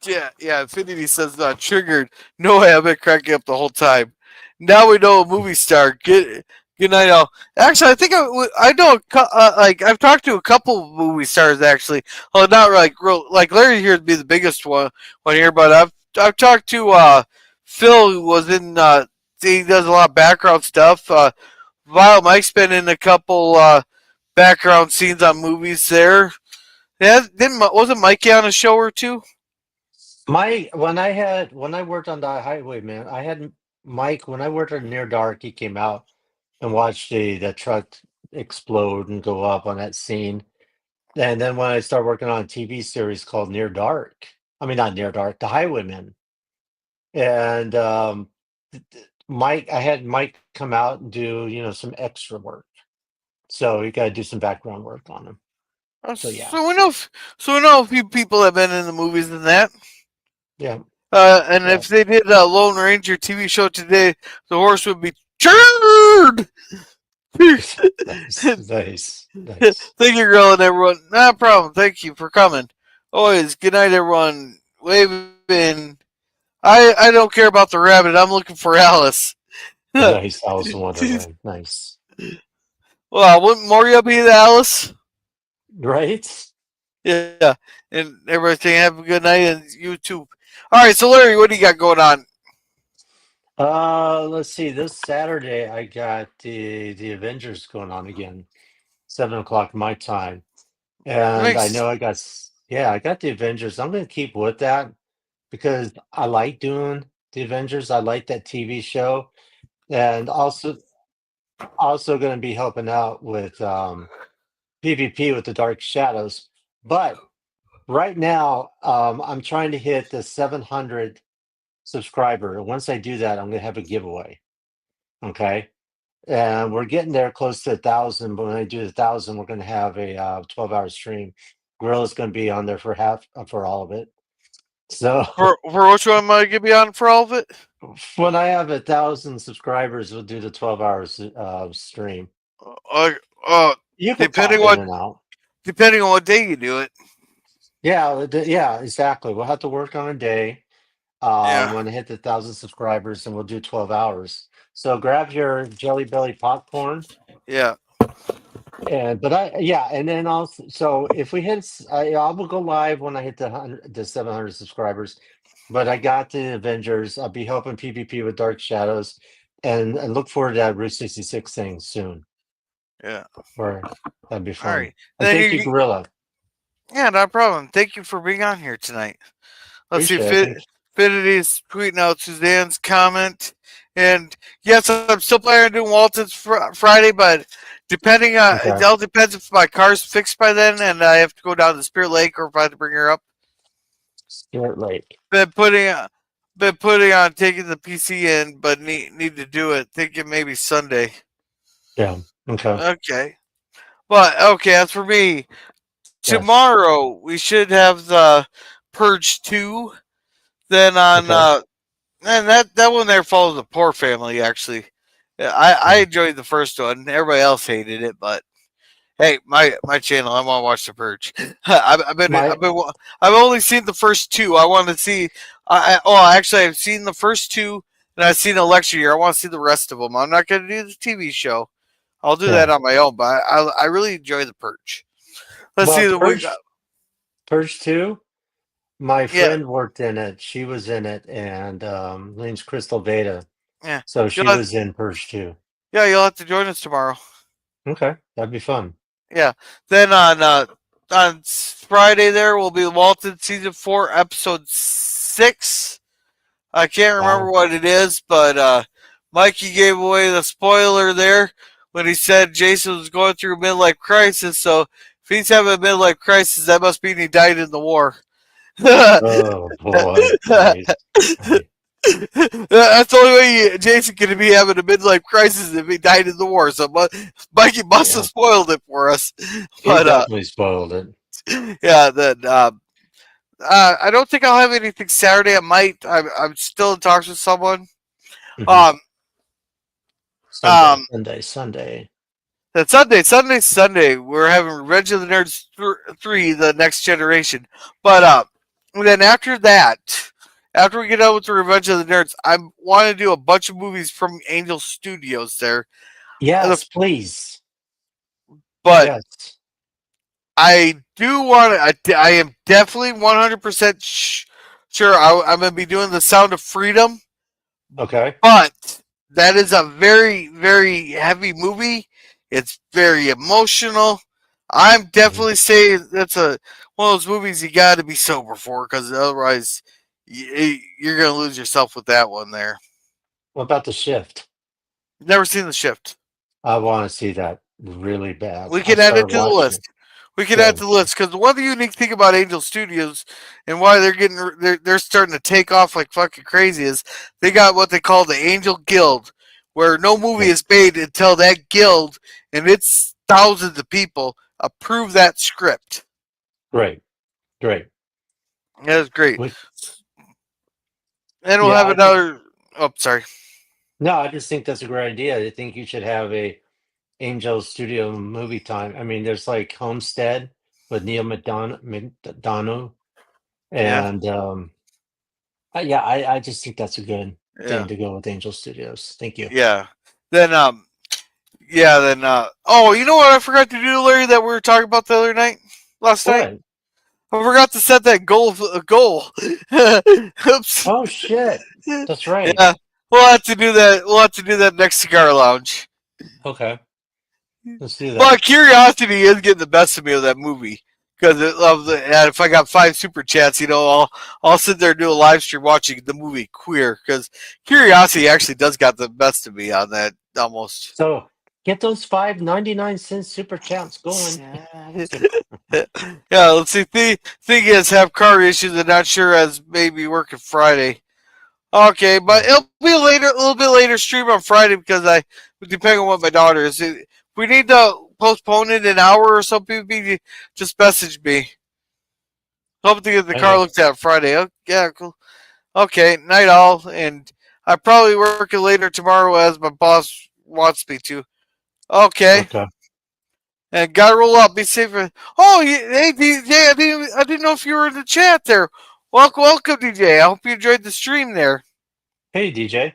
Yeah. Infinity says triggered. No way, I've been cracking up the whole time. Now we know a movie star. Good night, all. Actually, I think I know. Like I've talked to a couple movie stars actually. Well, not like Larry here would be the biggest one here, but I've talked to Phil, who was in. He does a lot of background stuff. Vile Mike's been in a couple background scenes on movies there. Yeah, wasn't Mikey on a show or two? When I worked on the Highwayman, I had Mike. When I worked on Near Dark, he came out and watched the truck explode and go up on that scene. And then when I started working on a TV series called Near Dark, I mean not Near Dark, The Highwayman, and I had Mike come out and do some extra work. So you got to do some background work on him. So yeah, So we know a few people that have been in the movies and that. yeah. And Yeah. if they did a Lone Ranger TV show today, the horse would be cheered. Nice. Thank you, girl, and everyone. No problem. Thank you for coming. Always. Good night, everyone. Waving. I don't care about the rabbit. I'm looking for Alice. Nice. Alice in Wonderland. Nice. Well, wouldn't Moria be the Alice? Right? Yeah. And everybody saying have a good night, and you too. All right, so Larry, what do you got going on? Let's see. This Saturday I got the Avengers going on again. 7 o'clock my time. And I Makes know I got the Avengers. I'm going to keep with that because I like doing the Avengers. I like that TV show, and also going to be helping out with PvP with the Dark Shadows. But right now, I'm trying to hit the 700 subscriber. And once I do that, I'm going to have a giveaway. Okay. And we're getting there close to 1,000. But when I do the 1,000, we're going to have a 12-hour stream. Gorilla's going to be on there for all of it. So for which one am I gonna be on for all of it? when I have 1,000 subscribers, we'll do the 12 hours stream. Uh, uh, You can depending pop in what and out. depending on what day you do it. Yeah, exactly. We'll have to work on a day Yeah, when I hit the 1,000 subscribers, and we'll do 12 hours. So grab your Jelly Belly popcorn. yeah. And then also, so if we hit, I will go live when I hit the 700 subscribers. But I got the Avengers. I'll be helping PvP with Dark Shadows, and I look forward to that Route 66 thing soon. Yeah. Where that'd be All fun. right. And Then thank you, Gorilla. yeah, no problem. Thank you for being on here tonight. Let's see. Appreciate it. Thank Finity's tweeting out Suzanne's comment. And yes, I'm still planning on doing Walton's Friday, but depending on Okay. it all depends if my car's fixed by then and I have to go down to Spirit Lake or if I have to bring her up. Spirit Lake. Been putting on taking the PC in, but need to do it. Thinking maybe Sunday. Yeah. Okay. Okay. But okay, as for me, Yes. tomorrow we should have the Purge 2. Then on Okay. and that one there follows the Poor Family actually. I enjoyed the first one. Everybody else hated it, but hey, my channel, I want to watch the Purge. My I've only seen the first two. I want to see. Actually, I've seen the first two, and I've seen Election Year. I want to see the rest of them. I'm not going to do the TV show. I'll do that yeah. on my own, but I really enjoy the Purge. Let's see Well, the week. Purge 2. My Yeah, friend worked in it. She was in it, and name's Crystal Veda. yeah. So You'll she have, was in Purge 2. yeah, you'll have to join us tomorrow. Okay, that'd be fun. Yeah. Then on Friday there will be Walton season 4 episode 6. I can't remember Wow. what it is, but Mikey gave away the spoiler there when he said Jason was going through a midlife crisis. So if he's having a midlife crisis, that must mean he died in the war. Oh boy. Nice. That's the only way Jason could be having a midlife crisis if he died in the war. So Mikey must Yeah. have spoiled it for us. He But definitely spoiled it. yeah, then I don't think I'll have anything Saturday. I might. I'm still in talks with someone. Mhm. Sunday, Um, Sunday, Sunday. That Sunday, we're having Revenge of the Nerds 3, the next generation. But then after that, after we get out with the Revenge of the Nerds, I want to do a bunch of movies from Angel Studios there. Yes, please. But Yes. I do want to. I am definitely 100% sure I'm going to be doing The Sound of Freedom. Okay. But that is a very, very heavy movie. It's very emotional. I'm definitely saying that's one of those movies you got to be sober for because otherwise you're going to lose yourself with that one there. What about The Shift? Never seen The Shift. I want to see that really bad. We I can add it started to the watching list. it. We can add to the list because one of the unique thing about Angel Studios and why they're starting to take off like fucking crazy is they got what they call the Angel Guild, where no movie is made until that guild and it's thousands of people approve that script. Great. That is great. We, And we'll have another. Oh, sorry. No, I just think that's a great idea. I think you should have a Angel Studio movie time. I mean, there's like Homestead with Neil McDonough, Yeah. and I just think that's a good thing Yeah. to go with Angel Studios. Thank you. Yeah. Then oh, you know what I forgot to do, Larry, that we were talking about the other night? Last night? What? I forgot to set that goal. Oops. Oh shit! That's right. Yeah. We'll have to do that. We'll have to do that next cigar lounge. Okay. Let's do that. But curiosity is getting the best of me with that movie. Because and if I got 5 super chats, I'll sit there and do a live stream watching the movie Queer. Because curiosity actually does got the best of me on that almost. So get those 5.99 super chats going. Yeah, let's see. Thing is, have car issues and not sure as maybe working Friday. Okay, but it'll be a little bit later stream on Friday because depending on what my daughter is. If we need to postpone it an hour or something, just message me. Hope to get the car looked at Friday. Oh, yeah, cool. Okay, night all, and I probably work it later tomorrow as my boss wants me to. Okay. And gotta roll up. Be safe. Oh, hey DJ, I didn't know if you were in the chat there. Welcome, DJ. I hope you enjoyed the stream there. Hey, DJ.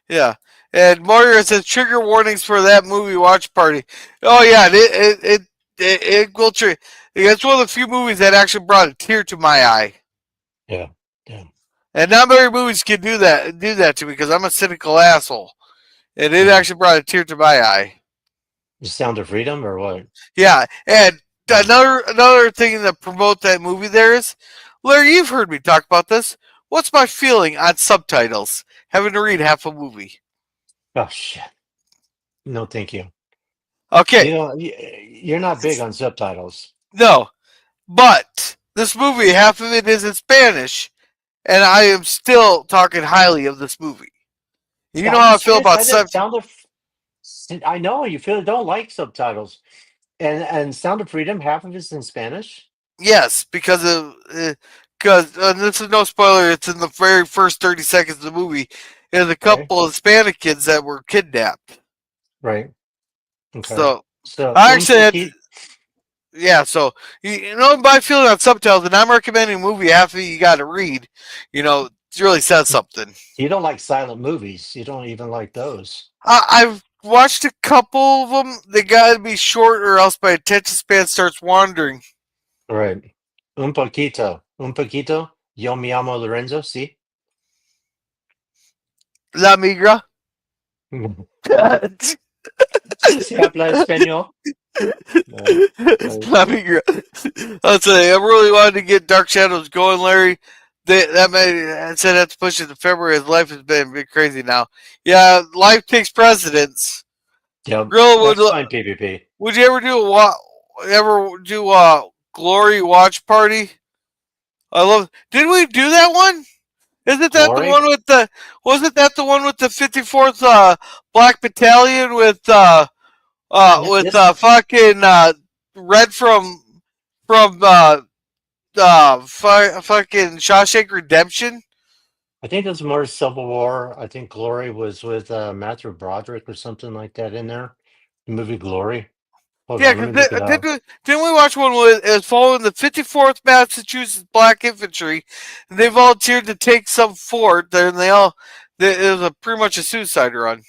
Yeah. And Moira says trigger warnings for that movie watch party. Oh yeah, it will trigger. It's one of the few movies that actually brought a tear to my eye. Yeah. And not many movies can do that to me because I'm a cynical asshole. And it actually brought a tear to my eye. The Sound of Freedom or what? Yeah, and another thing that promote that movie there is, Larry, you've heard me talk about this. What's my feeling on subtitles? Having to read half a movie. Oh shit! No, thank you. Okay, you're not big on subtitles. No, but this movie, half of it is in Spanish, and I am still talking highly of this movie. You know how I feel about I know you don't like subtitles, and Sound of Freedom, half of it's in Spanish. Yes, because this is no spoiler. It's in the very first 30 seconds of the movie. There's a couple of Hispanic kids that were kidnapped. Right. Okay. So I actually so my feeling on subtitles, and I'm recommending a movie half of it you got to read. It really says something. You don't like silent movies. You don't even like those. I've watched a couple of them. They got to be short, or else my attention span starts wandering. Right. Un poquito. Yo me llamo Lorenzo. Sí. La migra. ¿Se habla español? La migra. I'll tell you, I really wanted to get Dark Shadows going, Larry. I said that's pushing to February. His life has been a bit crazy now. Yeah, life takes precedence. Yeah, that's fine, PvP. Would you ever do Glory watch party? I love. Did we do that one? Isn't that the one with the? Wasn't that the one with the 54th Black Battalion with fucking Red from fucking Shawshank Redemption? I think it was more Civil War. I think Glory was with Matthew Broderick or something like that in there. The movie Glory. Didn't we watch one with it was following the 54th Massachusetts Black Infantry, and they volunteered to take some fort, and it was pretty much a suicide run.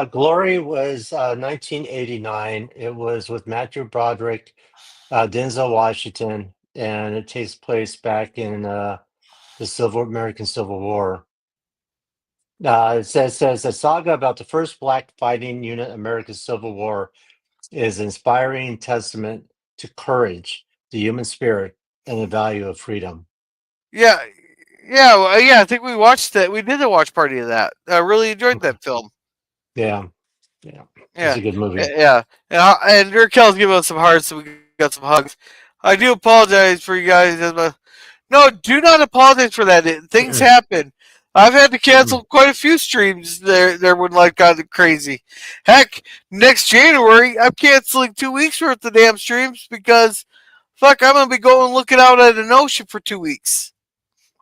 Glory was 1989. It was with Matthew Broderick, Denzel Washington, and it takes place back in the American Civil War. It says a saga about the first black fighting unit, America's Civil War, is an inspiring testament to courage, the human spirit, and the value of freedom. Yeah. I think we watched that. We did a watch party of that. I really enjoyed that film. Yeah. It's a good movie. Yeah. And Raquel's giving us some hearts, so we got some hugs. I do apologize for you guys. No, do not apologize for that. Things happen. I've had to cancel quite a few streams there when life got crazy. Heck, next January, I'm canceling 2 weeks worth of damn streams because, I'm going to be going looking out at an ocean for 2 weeks.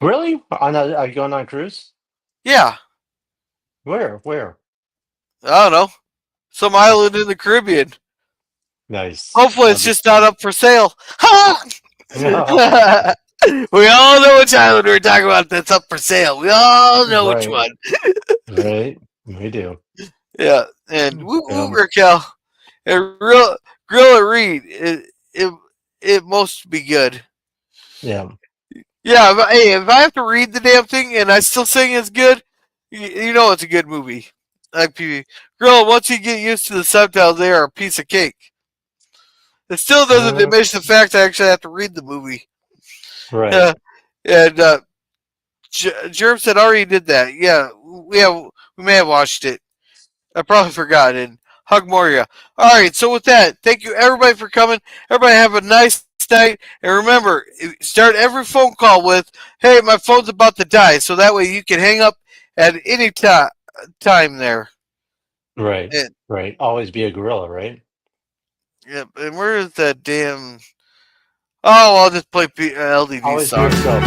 Really? Are you going on a cruise? Yeah. Where? I don't know. Some island in the Caribbean. Nice. Hopefully it's just not up for sale. We all know which island we're talking about that's up for sale. We all know which one. Right. We do. Yeah. And Raquel. And Grill at Reed. It must be good. Yeah. Yeah. If I have to read the damn thing and I still saying it's good, you know it's a good movie. Gorilla, once you get used to the subtitles, they are a piece of cake. It still doesn't diminish the fact I actually have to read the movie. Right. And Germ said already did that. Yeah, we may have watched it. I probably forgot. And Hug Moria. All right, so with that, thank you everybody for coming. Everybody have a nice night. And remember, start every phone call with, "Hey, my phone's about to die," so that way you can hang up at any time there. Right. And, Right. Always be a gorilla, right? yep. And where is that damn? Oh, I'll just play LDD Always be song. yourself.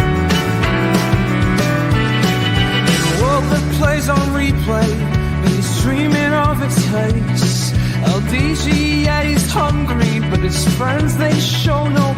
The world that plays on replay, he's dreaming of its taste. LDG, yeah, he's hungry, but his friends, they show no